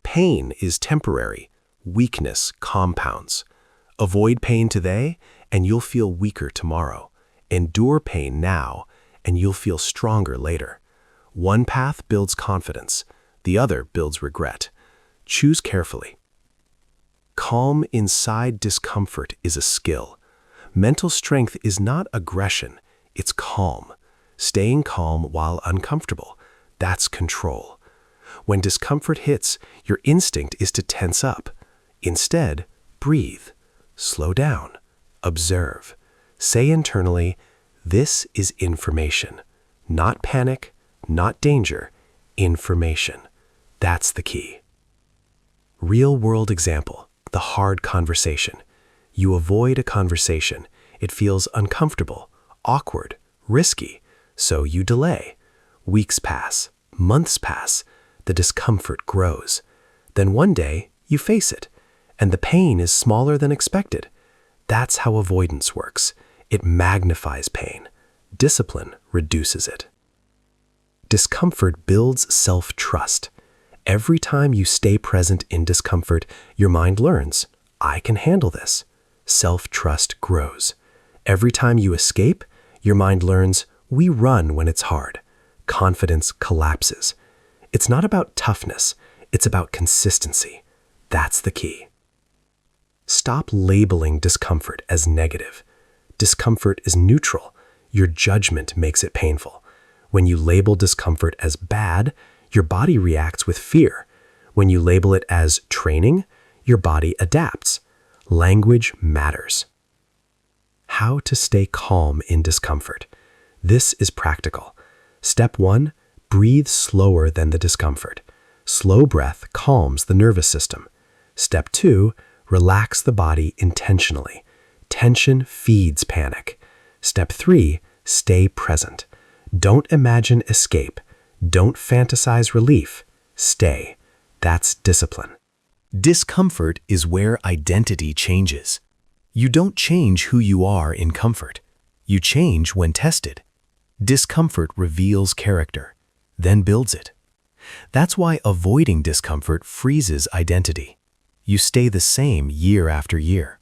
Pain is temporary. Weakness compounds. Avoid pain today, and you'll feel weaker tomorrow. Endure pain now, and you'll feel stronger later. One path builds confidence. The other builds regret. Choose carefully. Calm inside discomfort is a skill. Mental strength is not aggression. It's calm. Staying calm while uncomfortable. That's control. When discomfort hits, your instinct is to tense up. Instead, breathe, slow down, observe. Say internally, this is information, not panic, not danger, information. That's the key. Real-world example, the hard conversation. You avoid a conversation. It feels uncomfortable, awkward, risky, so you delay. Weeks pass, months pass, the discomfort grows. Then one day, you face it, and the pain is smaller than expected. That's how avoidance works. It magnifies pain. Discipline reduces it. Discomfort builds self-trust. Every time you stay present in discomfort, your mind learns, I can handle this. Self-trust grows. Every time you escape, your mind learns, we run when it's hard. Confidence collapses. It's not about toughness, it's about consistency. That's the key. Stop labeling discomfort as negative. Discomfort is neutral. Your judgment makes it painful. When you label discomfort as bad, your body reacts with fear. When you label it as training, your body adapts. Language matters. How to stay calm in discomfort. This is practical. Step 1, breathe slower than the discomfort. Slow breath calms the nervous system. Step 2, relax the body intentionally. Tension feeds panic. Step 3, stay present. Don't imagine escape. Don't fantasize relief. Stay. That's discipline. Discomfort is where identity changes. You don't change who you are in comfort. You change when tested. Discomfort reveals character, then builds it. That's why avoiding discomfort freezes identity. You stay the same year after year.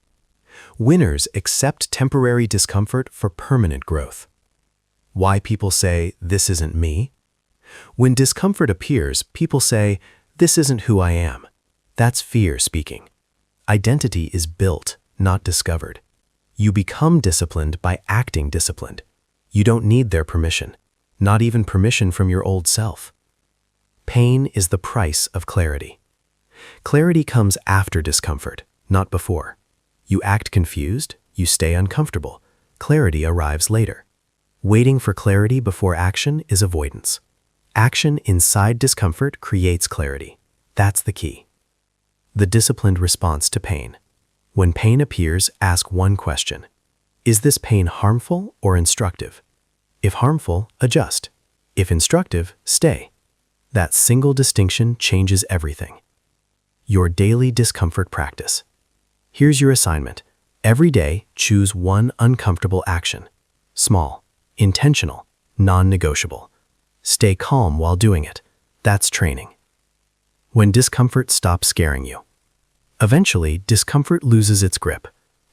Winners accept temporary discomfort for permanent growth. Why people say, this isn't me? When discomfort appears, people say, this isn't who I am. That's fear speaking. Identity is built, not discovered. You become disciplined by acting disciplined. You don't need their permission, not even permission from your old self. Pain is the price of clarity. Clarity comes after discomfort, not before. You act confused, you stay uncomfortable. Clarity arrives later. Waiting for clarity before action is avoidance. Action inside discomfort creates clarity. That's the key. The disciplined response to pain. When pain appears, ask one question. Is this pain harmful or instructive? If harmful, adjust. If instructive, stay. That single distinction changes everything. Your daily discomfort practice. Here's your assignment. Every day, choose one uncomfortable action. Small, intentional, non-negotiable. Stay calm while doing it. That's training. When discomfort stops scaring you. Eventually, discomfort loses its grip,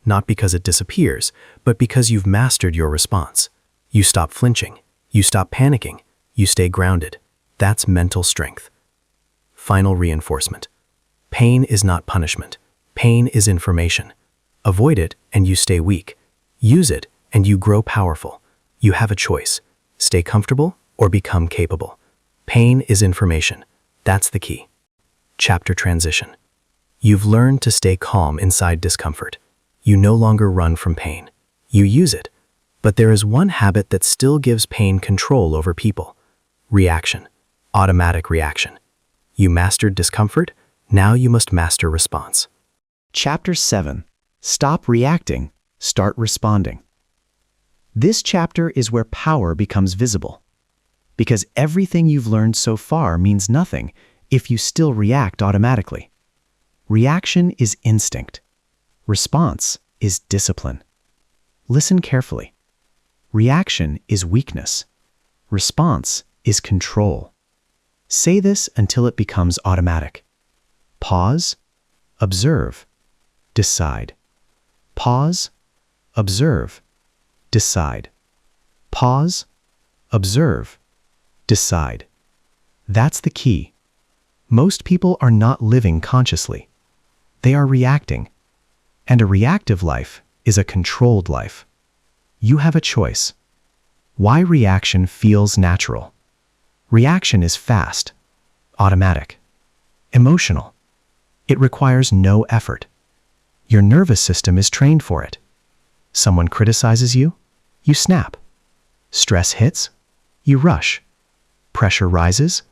not because it disappears, but because you've mastered your response. You stop flinching, you stop panicking, you stay grounded. That's mental strength. Final reinforcement. Pain is not punishment. Pain is information. Avoid it and you stay weak. Use it and you grow powerful. You have a choice. Stay comfortable or become capable. Pain is information. That's the key. Chapter transition. You've learned to stay calm inside discomfort. You no longer run from pain. You use it. But there is one habit that still gives pain control over people. Reaction. Automatic reaction. You mastered discomfort, now you must master response. Chapter 7. Stop reacting, start responding. This chapter is where power becomes visible. Because everything you've learned so far means nothing if you still react automatically. Reaction is instinct. Response is discipline. Listen carefully. Reaction is weakness. Response is control. Say this until it becomes automatic. Pause, observe, decide. Pause, observe, decide. Pause, observe, decide. That's the key. Most people are not living consciously. They are reacting. And a reactive life is a controlled life. You have a choice. Why reaction feels natural. Reaction is fast, automatic, emotional. It requires no effort. Your nervous system is trained for it. Someone criticizes you, you snap. Stress hits, you rush. Pressure rises,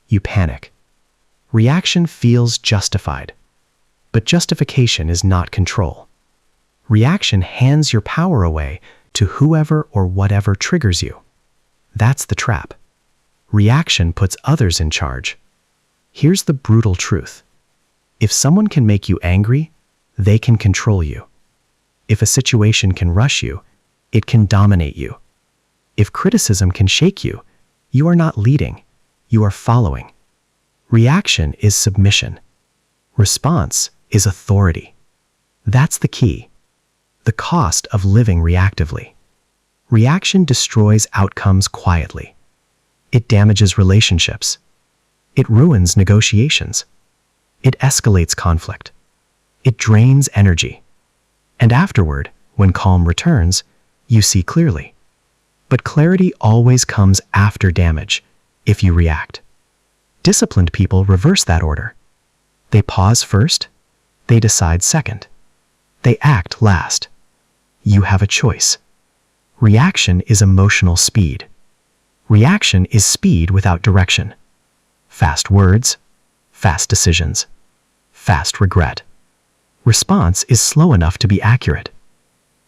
you panic. Reaction feels justified. But justification is not control. Reaction hands your power away to whoever or whatever triggers you. That's the trap. Reaction puts others in charge. Here's the brutal truth. If someone can make you angry, they can control you. If a situation can rush you, it can dominate you. If criticism can shake you, you are not leading, you are following. Reaction is submission. Response is authority. That's the key. The cost of living reactively. Reaction destroys outcomes quietly. It damages relationships. It ruins negotiations. It escalates conflict. It drains energy. And afterward, when calm returns, you see clearly. But clarity always comes after damage, if you react. Disciplined people reverse that order. They pause first, they decide second. They act last. You have a choice. Reaction is emotional speed. Reaction is speed without direction. Fast words, fast decisions, fast regret. Response is slow enough to be accurate.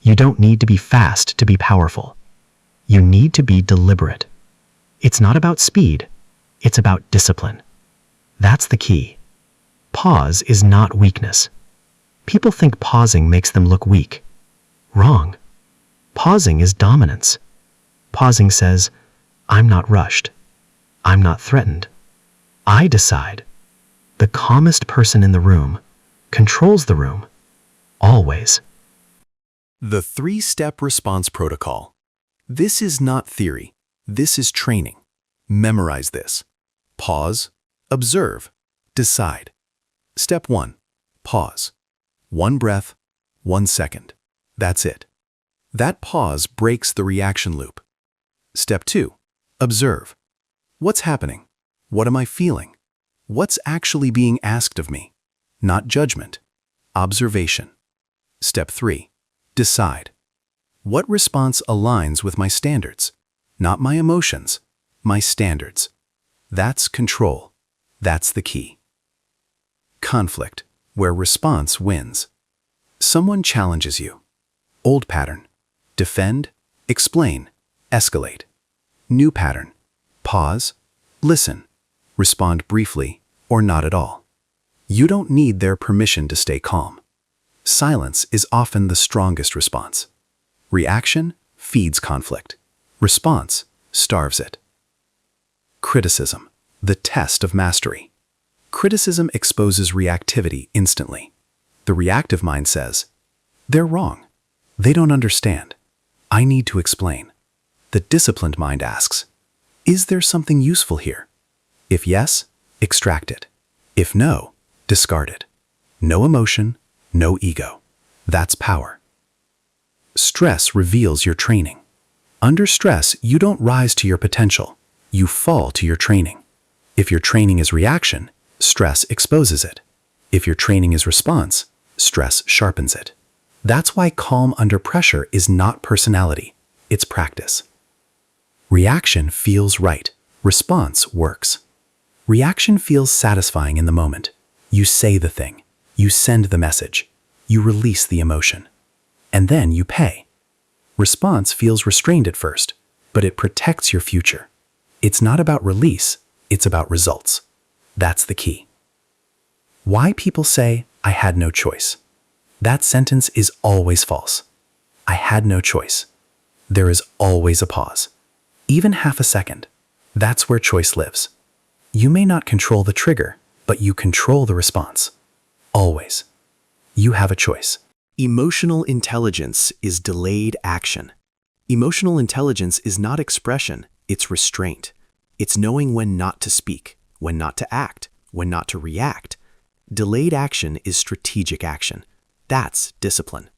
You don't need to be fast to be powerful. You need to be deliberate. It's not about speed, it's about discipline. That's the key. Pause is not weakness. People think pausing makes them look weak. Wrong. Pausing is dominance. Pausing says, I'm not rushed. I'm not threatened. I decide. The calmest person in the room controls the room. Always. The 3-step response protocol. This is not theory. This is training. Memorize this. Pause, observe, decide. Step 1. Pause. 1 breath, 1 second. That's it. That pause breaks the reaction loop. Step 2. Observe. What's happening? What am I feeling? What's actually being asked of me? Not judgment. Observation. Step 3. Decide. What response aligns with my standards? Not my emotions, my standards. That's control. That's the key. Conflict, where response wins. Someone challenges you. Old pattern. Defend, explain, escalate. New pattern. Pause, listen, respond briefly or not at all. You don't need their permission to stay calm. Silence is often the strongest response. Reaction feeds conflict. Response starves it. Criticism, the test of mastery. Criticism exposes reactivity instantly. The reactive mind says, they're wrong. They don't understand. I need to explain. The disciplined mind asks, is there something useful here? If yes, extract it. If no, discard it. No emotion, no ego. That's power. Stress reveals your training. Under stress, you don't rise to your potential. You fall to your training. If your training is reaction, stress exposes it. If your training is response, stress sharpens it. That's why calm under pressure is not personality, it's practice. Reaction feels right. Response works. Reaction feels satisfying in the moment. You say the thing. You send the message. You release the emotion. And then you pay. Response feels restrained at first, but it protects your future. It's not about release, it's about results. That's the key. Why people say, I had no choice. That sentence is always false. I had no choice. There is always a pause. Even half a second. That's where choice lives. You may not control the trigger, but you control the response. Always. You have a choice. Emotional intelligence is delayed action. Emotional intelligence is not expression, it's restraint. It's knowing when not to speak, when not to act, when not to react. Delayed action is strategic action. That's discipline.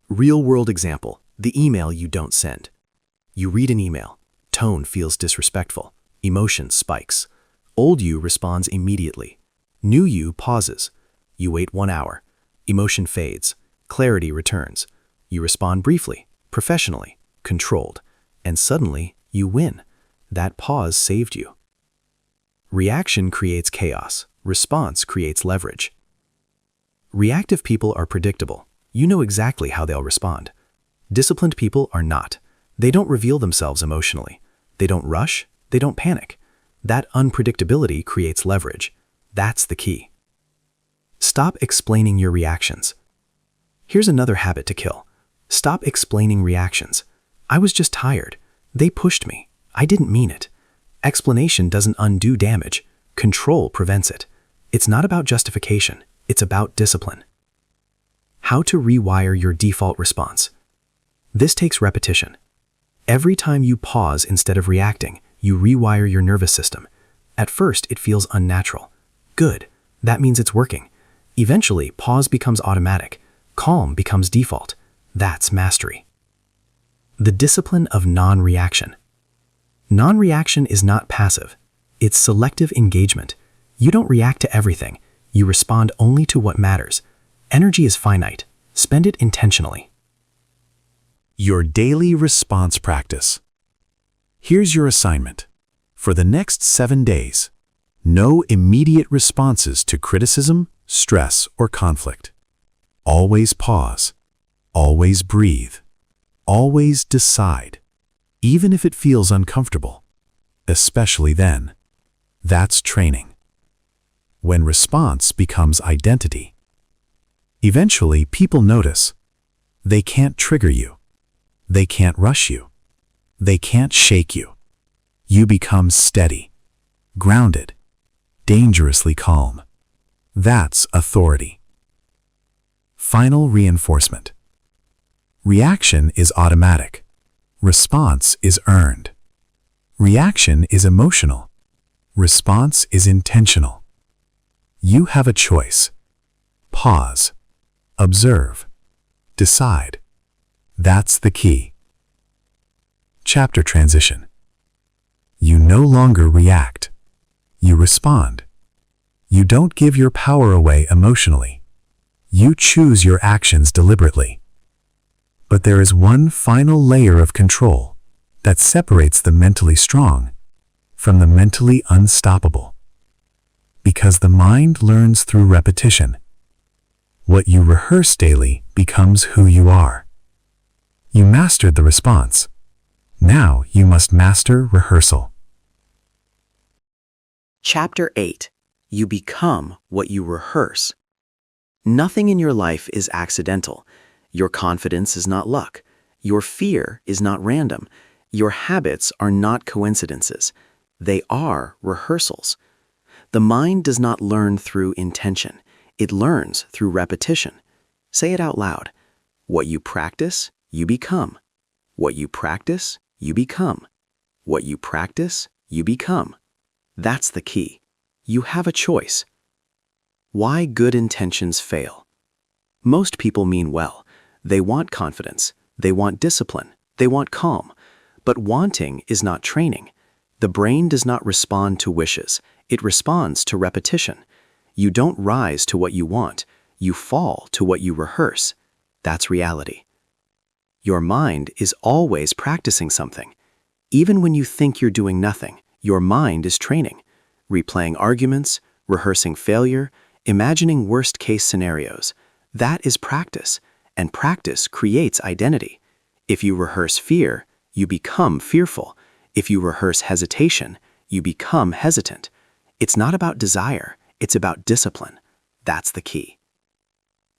Real-world example, the email you don't send. You read an email. Tone feels disrespectful. Emotion spikes. Old you responds immediately. New you pauses. You wait 1 hour. Emotion fades. Clarity returns. You respond briefly, professionally, controlled, and suddenly you win. That pause saved you. Reaction creates chaos. Response creates leverage. Reactive people are predictable. You know exactly how they'll respond. Disciplined people are not. They don't reveal themselves emotionally. They don't rush. They don't panic. That unpredictability creates leverage. That's the key. Stop explaining your reactions. Here's another habit to kill. Stop explaining reactions. I was just tired. They pushed me. I didn't mean it. Explanation doesn't undo damage. Control prevents it. It's not about justification. It's about discipline. How to rewire your default response. This takes repetition. Every time you pause instead of reacting, you rewire your nervous system. At first, it feels unnatural. Good. That means it's working. Eventually, pause becomes automatic. Calm becomes default. That's mastery. The discipline of non-reaction. Non-reaction is not passive. It's selective engagement. You don't react to everything. You respond only to what matters. Energy is finite. Spend it intentionally. Your daily response practice. Here's your assignment. For the next 7 days, no immediate responses to criticism, stress, or conflict. Always pause. Always breathe. Always decide, even if it feels uncomfortable, especially then. That's training. When response becomes identity. Eventually, people notice. They can't trigger you. They can't rush you. They can't shake you. You become steady, grounded, dangerously calm. That's authority. Final reinforcement. Reaction is automatic. Response is earned. Reaction is emotional. Response is intentional. You have a choice. Pause. Observe. Decide. That's the key. Chapter transition. You no longer react. You respond. You don't give your power away emotionally. You choose your actions deliberately. But there is one final layer of control that separates the mentally strong from the mentally unstoppable. Because the mind learns through repetition. What you rehearse daily becomes who you are. You mastered the response. Now you must master rehearsal. Chapter 8. You become what you rehearse. Nothing in your life is accidental. Your confidence is not luck. Your fear is not random. Your habits are not coincidences. They are rehearsals. The mind does not learn through intention. It learns through repetition. Say it out loud. What you practice, you become. What you practice, you become. What you practice, you become. That's the key. You have a choice. Why good intentions fail. Most people mean well. They want confidence. They want discipline. They want calm. But wanting is not training. The brain does not respond to wishes. It responds to repetition. You don't rise to what you want. You fall to what you rehearse. That's reality. Your mind is always practicing something. Even when you think you're doing nothing, your mind is training. Replaying arguments, rehearsing failure, imagining worst-case scenarios. That is practice, and practice creates identity. If you rehearse fear, you become fearful. If you rehearse hesitation, you become hesitant. It's not about desire, it's about discipline. That's the key.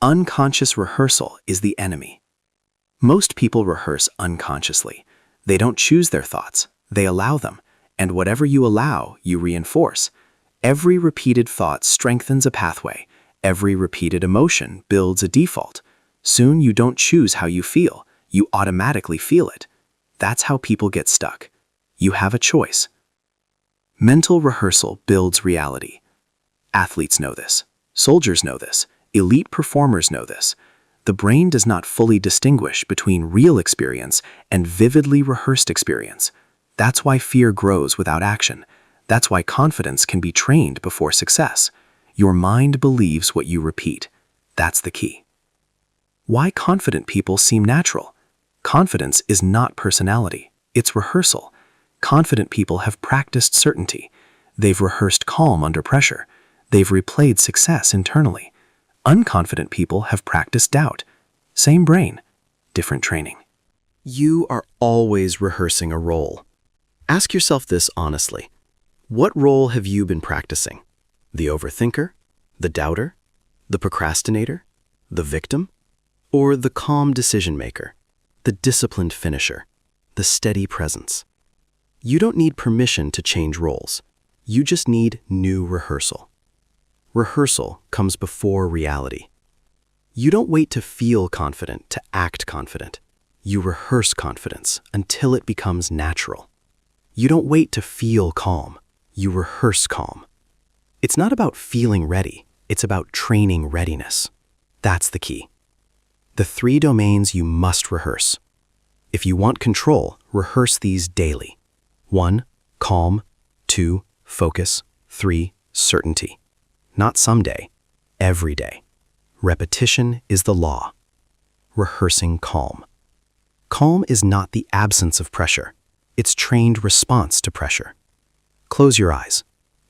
Unconscious rehearsal is the enemy. Most people rehearse unconsciously. They don't choose their thoughts, they allow them. And whatever you allow, you reinforce. Every repeated thought strengthens a pathway. Every repeated emotion builds a default. Soon you don't choose how you feel. You automatically feel it. That's how people get stuck. You have a choice. Mental rehearsal builds reality. Athletes know this. Soldiers know this. Elite performers know this. The brain does not fully distinguish between real experience and vividly rehearsed experience. That's why fear grows without action. That's why confidence can be trained before success. Your mind believes what you repeat. That's the key. Why confident people seem natural? Confidence is not personality. It's rehearsal. Confident people have practiced certainty. They've rehearsed calm under pressure. They've replayed success internally. Unconfident people have practiced doubt. Same brain, different training. You are always rehearsing a role. Ask yourself this honestly. What role have you been practicing? The overthinker? The doubter? The procrastinator? The victim? Or the calm decision maker? The disciplined finisher? The steady presence? You don't need permission to change roles. You just need new rehearsal. Rehearsal comes before reality. You don't wait to feel confident to act confident. You rehearse confidence until it becomes natural. You don't wait to feel calm. You rehearse calm. It's not about feeling ready. It's about training readiness. That's the key. The 3 domains you must rehearse. If you want control, rehearse these daily. 1. Calm. 2. Focus. 3. Certainty. Not someday, every day. Repetition is the law. Rehearsing calm. Calm is not the absence of pressure. It's trained response to pressure. Close your eyes.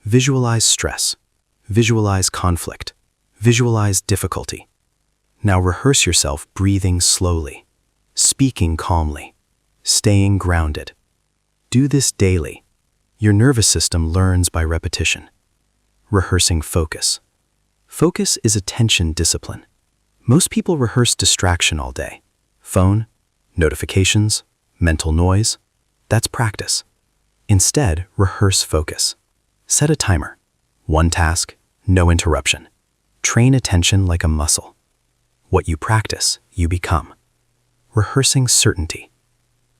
Visualize stress. Visualize conflict. Visualize difficulty. Now rehearse yourself breathing slowly, speaking calmly, staying grounded. Do this daily. Your nervous system learns by repetition. Rehearsing focus. Focus is attention discipline. Most people rehearse distraction all day. Phone, notifications, mental noise. That's practice. Instead, rehearse focus. Set a timer. 1 task, no interruption. Train attention like a muscle. What you practice, you become. Rehearsing certainty.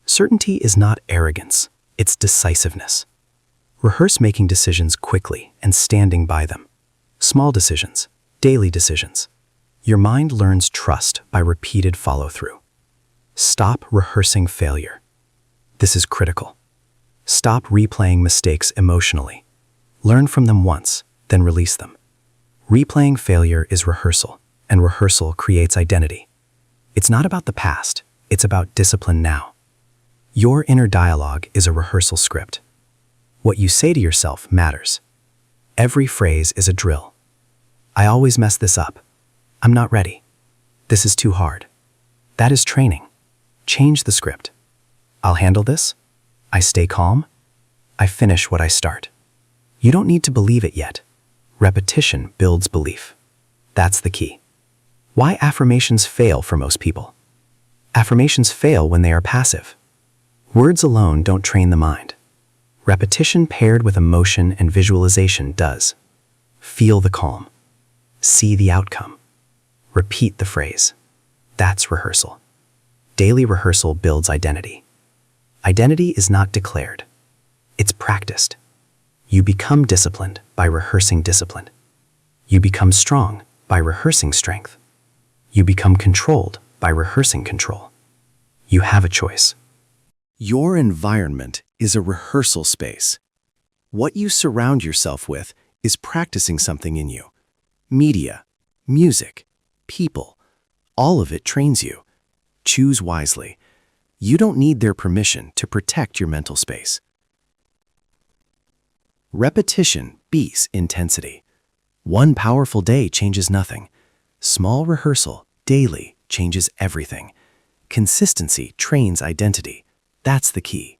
Certainty is not arrogance, it's decisiveness. Rehearse making decisions quickly and standing by them. Small decisions, daily decisions. Your mind learns trust by repeated follow-through. Stop rehearsing failure. This is critical. Stop replaying mistakes emotionally. Learn from them once, then release them. Replaying failure is rehearsal, and rehearsal creates identity. It's not about the past, it's about discipline now. Your inner dialogue is a rehearsal script. What you say to yourself matters. Every phrase is a drill. I always mess this up. I'm not ready. This is too hard. That is training. Change the script. I'll handle this. I stay calm. I finish what I start. You don't need to believe it yet. Repetition builds belief. That's the key. Why affirmations fail for most people? Affirmations fail when they are passive. Words alone don't train the mind. Repetition paired with emotion and visualization does. Feel the calm. See the outcome. Repeat the phrase. That's rehearsal. Daily rehearsal builds identity. Identity is not declared. It's practiced. You become disciplined by rehearsing discipline. You become strong by rehearsing strength. You become controlled by rehearsing control. You have a choice. Your environment is a rehearsal space. What you surround yourself with is practicing something in you. Media, music, people, all of it trains you. Choose wisely. You don't need their permission to protect your mental space. Repetition beats intensity. One powerful day changes nothing. Small rehearsal daily changes everything. Consistency trains identity. That's the key.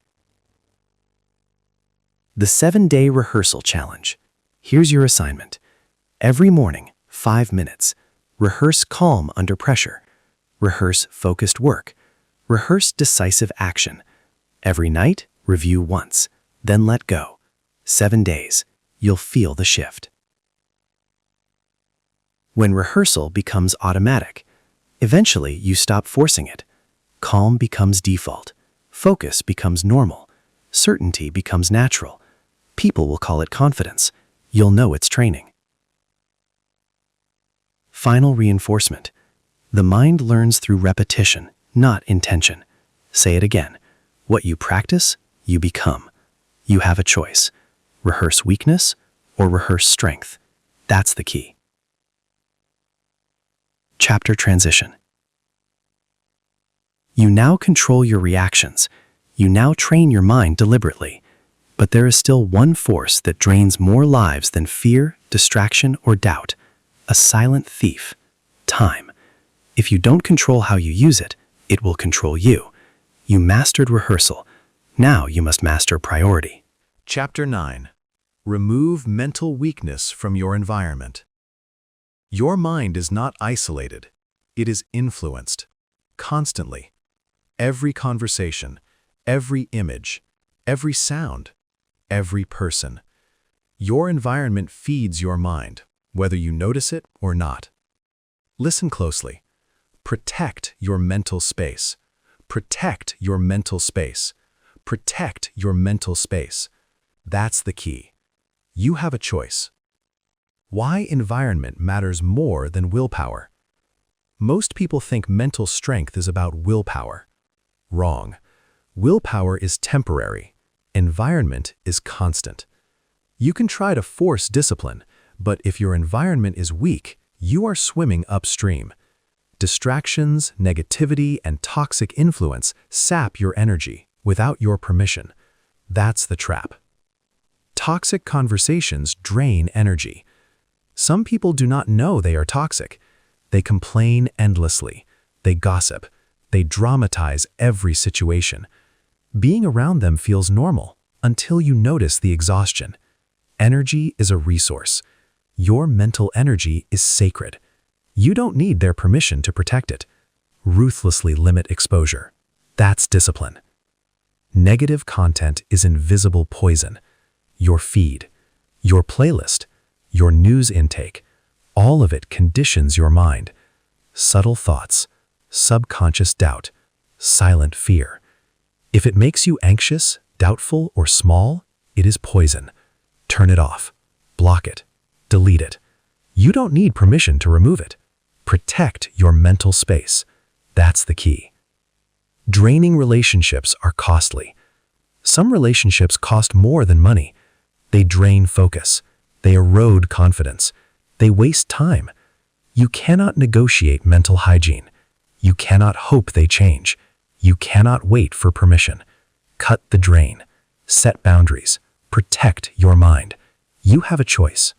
The 7-day rehearsal challenge. Here's your assignment. Every morning, 5 minutes. Rehearse calm under pressure. Rehearse focused work. Rehearse decisive action. Every night, review once, then let go. 7 days, you'll feel the shift. When rehearsal becomes automatic, eventually you stop forcing it. Calm becomes default. Focus becomes normal. Certainty becomes natural. People will call it confidence. You'll know it's training. Final reinforcement. The mind learns through repetition, not intention. Say it again. What you practice, you become. You have a choice. Rehearse weakness or rehearse strength. That's the key. Chapter transition. You now control your reactions. You now train your mind deliberately. But there is still one force that drains more lives than fear, distraction, or doubt. A silent thief: time. If you don't control how you use it, it will control you. You mastered rehearsal. Now you must master priority. Chapter 9. Remove mental weakness from your environment. Your mind is not isolated. It is influenced. Constantly. Every conversation, every image, every sound, every person. Your environment feeds your mind, whether you notice it or not. Listen closely. Protect your mental space. Protect your mental space. Protect your mental space. That's the key. You have a choice. Why environment matters more than willpower. Most people think mental strength is about willpower. Wrong. Willpower is temporary. Environment is constant. You can try to force discipline, but if your environment is weak, you are swimming upstream. Distractions, negativity, and toxic influence sap your energy without your permission. That's the trap. Toxic conversations drain energy. Some people do not know they are toxic. They complain endlessly. They gossip. They dramatize every situation. Being around them feels normal until you notice the exhaustion. Energy is a resource. Your mental energy is sacred. You don't need their permission to protect it. Ruthlessly limit exposure. That's discipline. Negative content is invisible poison. Your feed, your playlist, your news intake, all of it conditions your mind. Subtle thoughts, subconscious doubt, silent fear. If it makes you anxious, doubtful, or small, it is poison. Turn it off. Block it. Delete it. You don't need permission to remove it. Protect your mental space. That's the key. Draining relationships are costly. Some relationships cost more than money. They drain focus. They erode confidence. They waste time. You cannot negotiate mental hygiene. You cannot hope they change. You cannot wait for permission. Cut the drain. Set boundaries. Protect your mind. You have a choice.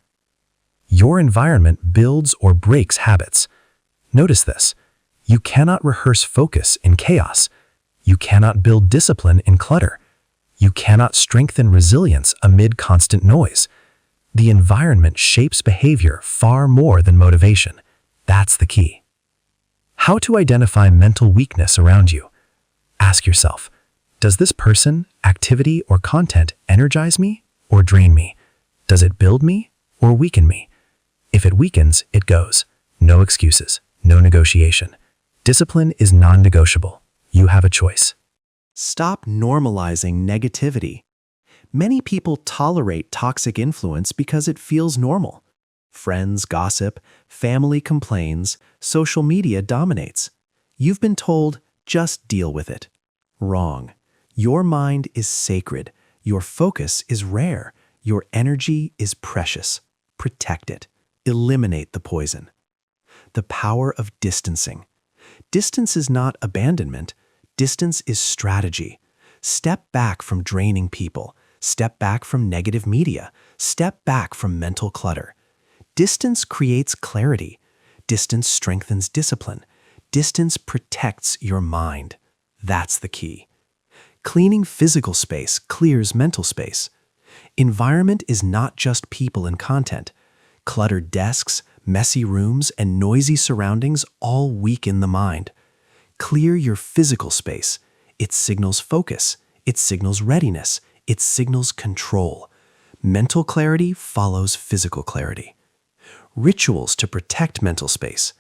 Your environment builds or breaks habits. Notice this. You cannot rehearse focus in chaos. You cannot build discipline in clutter. You cannot strengthen resilience amid constant noise. The environment shapes behavior far more than motivation. That's the key. How to identify mental weakness around you. Ask yourself, does this person, activity, or content energize me or drain me? Does it build me or weaken me? If it weakens, it goes. No excuses, no negotiation. Discipline is non-negotiable. You have a choice. Stop normalizing negativity. Many people tolerate toxic influence because it feels normal. Friends gossip, family complains, social media dominates. You've been told, just deal with it. Wrong. Your mind is sacred. Your focus is rare. Your energy is precious. Protect it. Eliminate the poison. The power of distancing. Distance is not abandonment. Distance is strategy. Step back from draining people. Step back from negative media. Step back from mental clutter. Distance creates clarity. Distance strengthens discipline. Distance protects your mind. That's the key. Cleaning physical space clears mental space. Environment is not just people and content. Cluttered desks, messy rooms, and noisy surroundings all weaken the mind. Clear your physical space. It signals focus. It signals readiness. It signals control. Mental clarity follows physical clarity. Rituals to protect mental space.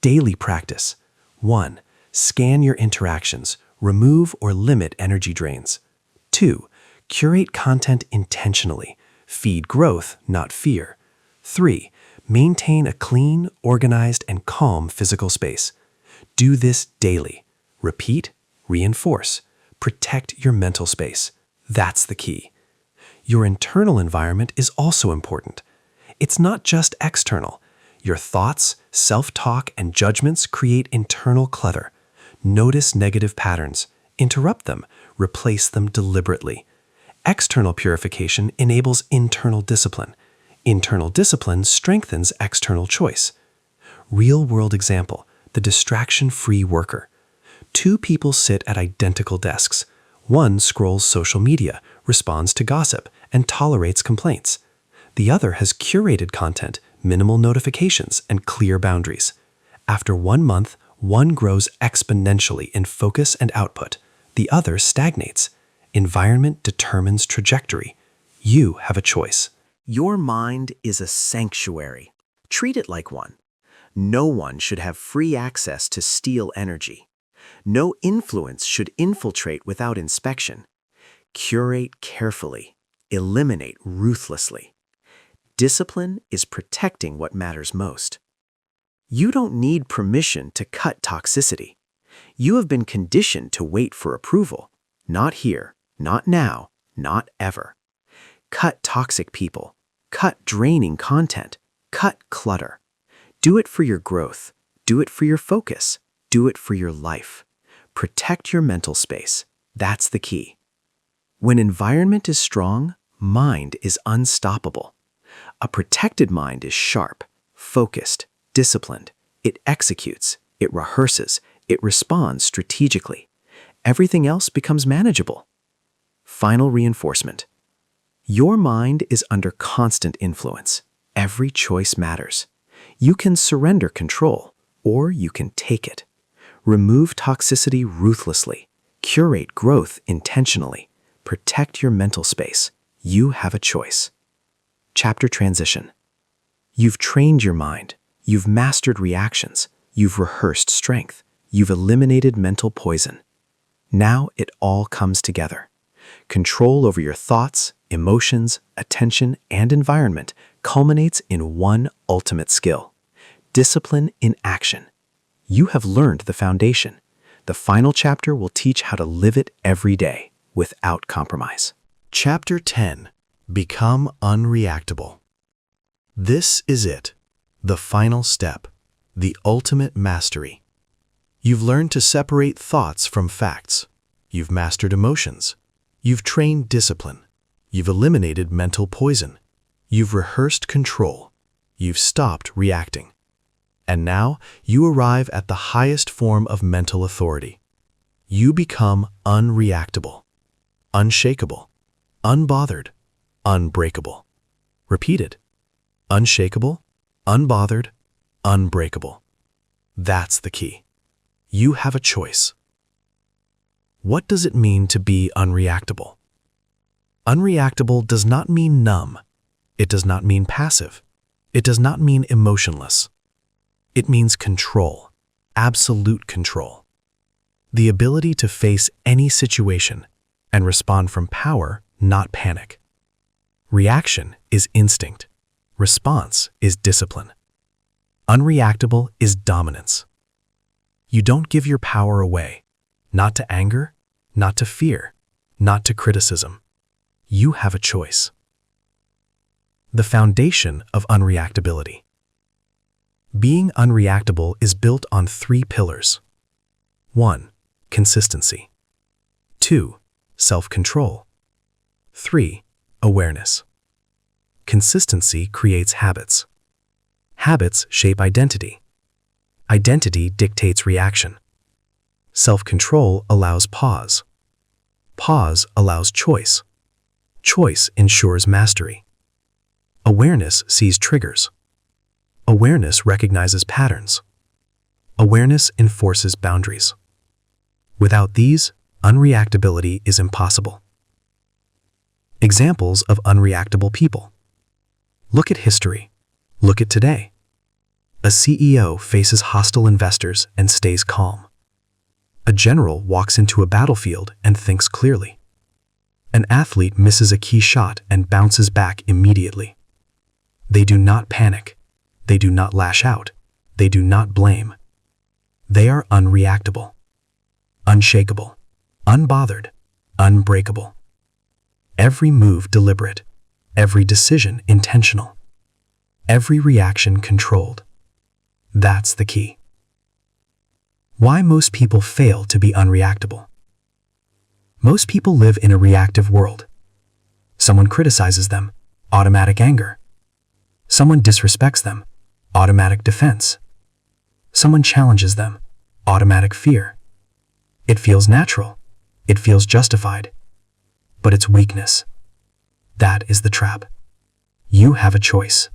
Daily practice. 1. Scan your interactions. Remove or limit energy drains. 2. Curate content intentionally. Feed growth, not fear. 3. Maintain a clean, organized, and calm physical space. Do this daily. Repeat, reinforce. Protect your mental space. That's the key. Your internal environment is also important. It's not just external. Your thoughts, self-talk, and judgments create internal clutter. Notice negative patterns, interrupt them, replace them deliberately. External purification enables internal discipline. Internal discipline strengthens external choice. Real-world example, the distraction-free worker. Two people sit at identical desks. One scrolls social media, responds to gossip, and tolerates complaints. The other has curated content, minimal notifications, and clear boundaries. After 1 month, one grows exponentially in focus and output. The other stagnates. Environment determines trajectory. You have a choice. Your mind is a sanctuary. Treat it like one. No one should have free access to steal energy. No influence should infiltrate without inspection. Curate carefully. Eliminate ruthlessly. Discipline is protecting what matters most. You don't need permission to cut toxicity. You have been conditioned to wait for approval. Not here, not now, not ever. Cut toxic people. Cut draining content. Cut clutter. Do it for your growth. Do it for your focus. Do it for your life. Protect your mental space. That's the key. When environment is strong, mind is unstoppable. A protected mind is sharp, focused, disciplined. It executes, it rehearses, it responds strategically. Everything else becomes manageable. Final reinforcement. Your mind is under constant influence. Every choice matters. You can surrender control, or you can take it. Remove toxicity ruthlessly. Curate growth intentionally. Protect your mental space. You have a choice. Chapter transition. You've trained your mind. You've mastered reactions. You've rehearsed strength. You've eliminated mental poison. Now it all comes together. Control over your thoughts, emotions, attention, and environment culminates in one ultimate skill: discipline in action. You have learned the foundation. The final chapter will teach how to live it every day without compromise. Chapter 10. Become unreactable. This is it, the final step, the ultimate mastery. You've learned to separate thoughts from facts. You've mastered emotions. You've trained discipline. You've eliminated mental poison. You've rehearsed control. You've stopped reacting. And now you arrive at the highest form of mental authority. You become unreactable, unshakable, unbothered, unbreakable. Repeated. Unshakable, unbothered, unbreakable. That's the key. You have a choice. What does it mean to be unreactable? Unreactable does not mean numb. It does not mean passive. It does not mean emotionless. It means control, absolute control. The ability to face any situation and respond from power, not panic. Reaction is instinct. Response is discipline. Unreactable is dominance. You don't give your power away, not to anger, not to fear, not to criticism. You have a choice. The foundation of unreactability. Being unreactable is built on 3 pillars. 1. Consistency. 2. Self-control. 3. Awareness. Consistency creates habits. Habits shape identity. Identity dictates reaction. Self-control allows pause. Pause allows choice. Choice ensures mastery. Awareness sees triggers. Awareness recognizes patterns. Awareness enforces boundaries. Without these, unreactability is impossible. Examples of unreactable people. Look at history. Look at today. A CEO faces hostile investors and stays calm. A general walks into a battlefield and thinks clearly. An athlete misses a key shot and bounces back immediately. They do not panic. They do not lash out. They do not blame. They are unreactable, unshakable, unbothered, unbreakable. Every move deliberate, every decision intentional. Every reaction controlled. That's the key. Why most people fail to be unreactable. Most people live in a reactive world. Someone criticizes them, automatic anger. Someone disrespects them, automatic defense. Someone challenges them, automatic fear. It feels natural. It feels justified. But it's weakness. That is the trap. You have a choice.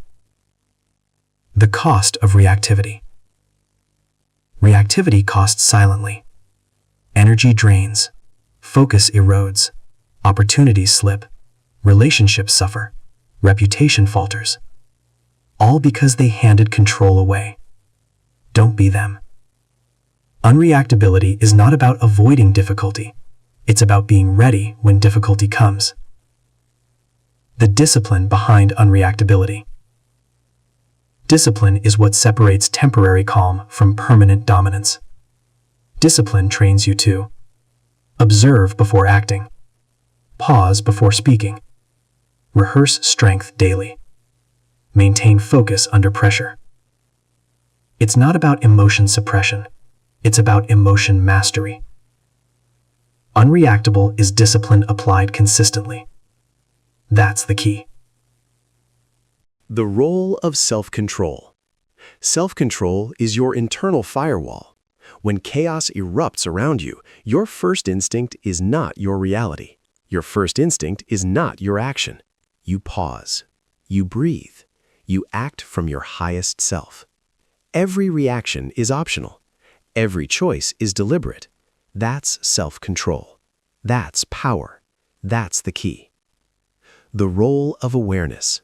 The cost of reactivity. Reactivity costs silently. Energy drains. Focus erodes. Opportunities slip. Relationships suffer. Reputation falters. All because they handed control away. Don't be them. Unreactability is not about avoiding difficulty. It's about being ready when difficulty comes. The discipline behind unreactability. Discipline is what separates temporary calm from permanent dominance. Discipline trains you to observe before acting, pause before speaking, rehearse strength daily, maintain focus under pressure. It's not about emotion suppression. It's about emotion mastery. Unreactable is discipline applied consistently. That's the key. The role of self-control. Self-control is your internal firewall. When chaos erupts around you, your first instinct is not your reality. Your first instinct is not your action. You pause. You breathe. You act from your highest self. Every reaction is optional. Every choice is deliberate. That's self-control. That's power. That's the key. The role of awareness.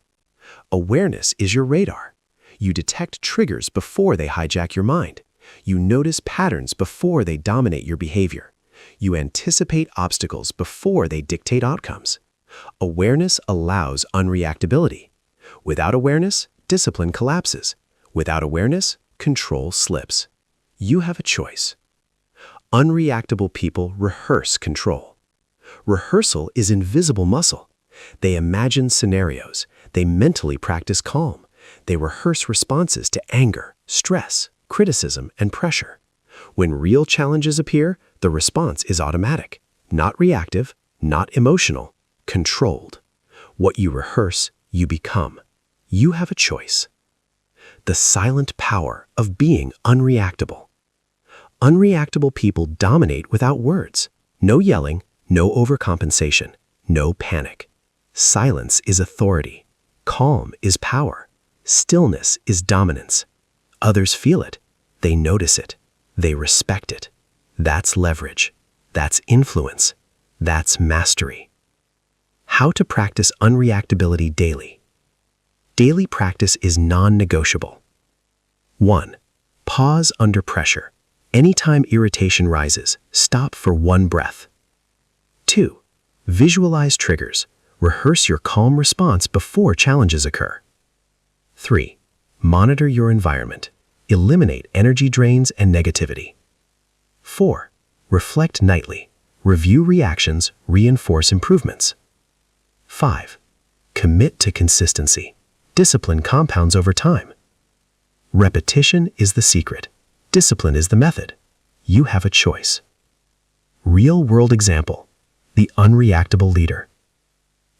Awareness is your radar. You detect triggers before they hijack your mind. You notice patterns before they dominate your behavior. You anticipate obstacles before they dictate outcomes. Awareness allows unreactability. Without awareness, discipline collapses. Without awareness, control slips. You have a choice. Unreactable people rehearse control. Rehearsal is invisible muscle. They imagine scenarios. They mentally practice calm. They rehearse responses to anger, stress, criticism, and pressure. When real challenges appear, the response is automatic, not reactive, not emotional, controlled. What you rehearse, you become. You have a choice. The silent power of being unreactable. Unreactable people dominate without words. No yelling, no overcompensation, no panic. Silence is authority. Calm is power. Stillness is dominance. Others feel it. They notice it. They respect it. That's leverage. That's influence. That's mastery. How to practice unreactability daily. Daily practice is non-negotiable. 1. Pause under pressure. Anytime irritation rises, stop for one breath. 2. Visualize triggers. Rehearse your calm response before challenges occur. 3. Monitor your environment. Eliminate energy drains and negativity. 4. Reflect nightly. Review reactions, reinforce improvements. 5. Commit to consistency. Discipline compounds over time. Repetition is the secret. Discipline is the method. You have a choice. Real-world example. The unreactable leader.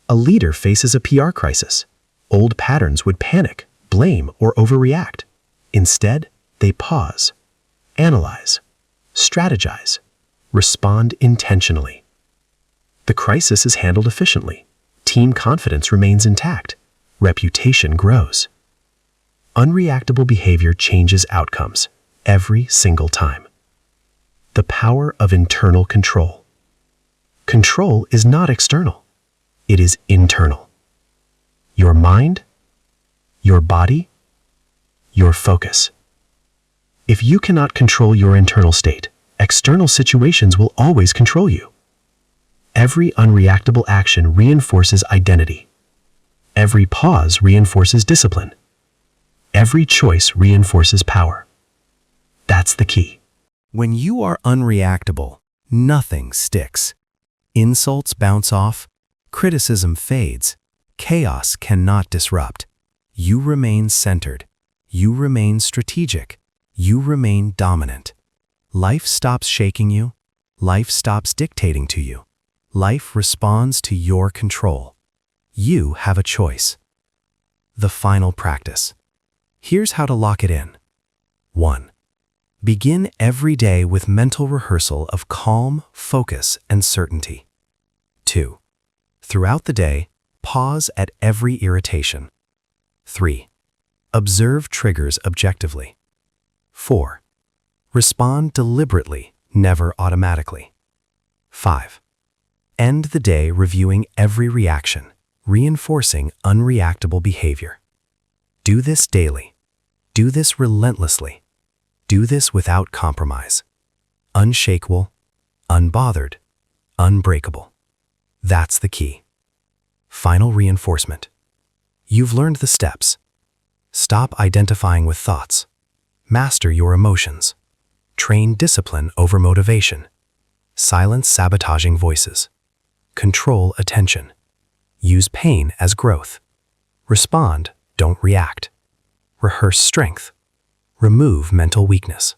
A leader faces a PR crisis. Old patterns would panic, blame, or overreact. Instead, they pause, analyze, strategize, respond intentionally. The crisis is handled efficiently. Team confidence remains intact. Reputation grows. Unreactable behavior changes outcomes every single time. The power of internal control. Control is not external. It is internal. Your mind, your body, your focus. If you cannot control your internal state, external situations will always control you. Every unreactable action reinforces identity. Every pause reinforces discipline. Every choice reinforces power. That's the key. When you are unreactable, nothing sticks. Insults bounce off, criticism fades, chaos cannot disrupt. You remain centered. You remain strategic. You remain dominant. Life stops shaking you. Life stops dictating to you. Life responds to your control. You have a choice. The final practice. Here's how to lock it in. 1. Begin every day with mental rehearsal of calm, focus, and certainty. 2. Throughout the day, pause at every irritation. 3. Observe triggers objectively. 4. Respond deliberately, never automatically. 5. End the day reviewing every reaction, reinforcing unreactable behavior. Do this daily. Do this relentlessly. Do this without compromise. Unshakable, unbothered, unbreakable. That's the key. Final reinforcement. You've learned the steps. Stop identifying with thoughts. Master your emotions. Train discipline over motivation. Silence sabotaging voices. Control attention. Use pain as growth. Respond, don't react. Rehearse strength. Remove mental weakness.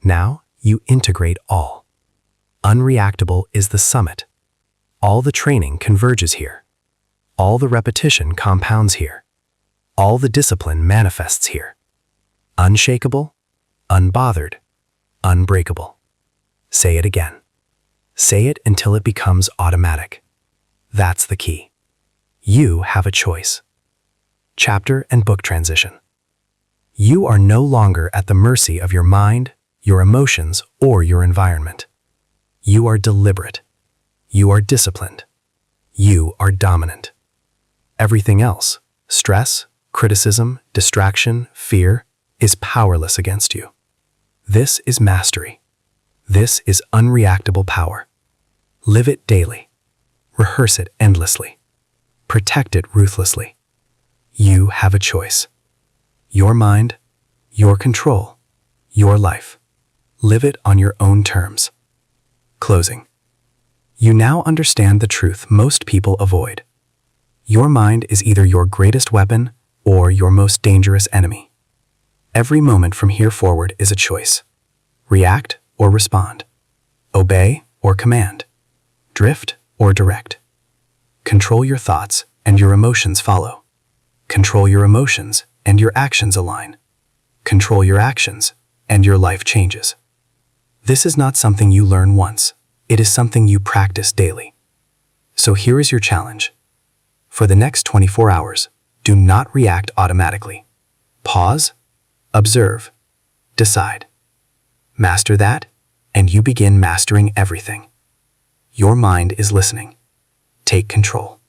Now you integrate all. Unreactable is the summit. All the training converges here. All the repetition compounds here. All the discipline manifests here. Unshakable, unbothered, unbreakable. Say it again. Say it until it becomes automatic. That's the key. You have a choice. Chapter and book transition. You are no longer at the mercy of your mind, your emotions, or your environment. You are deliberate. You are disciplined. You are dominant. Everything else, stress, criticism, distraction, fear, is powerless against you. This is mastery. This is unreactable power. Live it daily. Rehearse it endlessly. Protect it ruthlessly. You have a choice. Your mind, your control, your life. Live it on your own terms. Closing. You now understand the truth most people avoid. Your mind is either your greatest weapon or your most dangerous enemy. Every moment from here forward is a choice. React or respond. Obey or command. Drift or direct. Control your thoughts and your emotions follow. Control your emotions and your actions align. Control your actions and your life changes. This is not something you learn once. It is something you practice daily. So here is your challenge. For the next 24 hours, do not react automatically. Pause, observe, decide. Master that, and you begin mastering everything. Your mind is listening. Take control.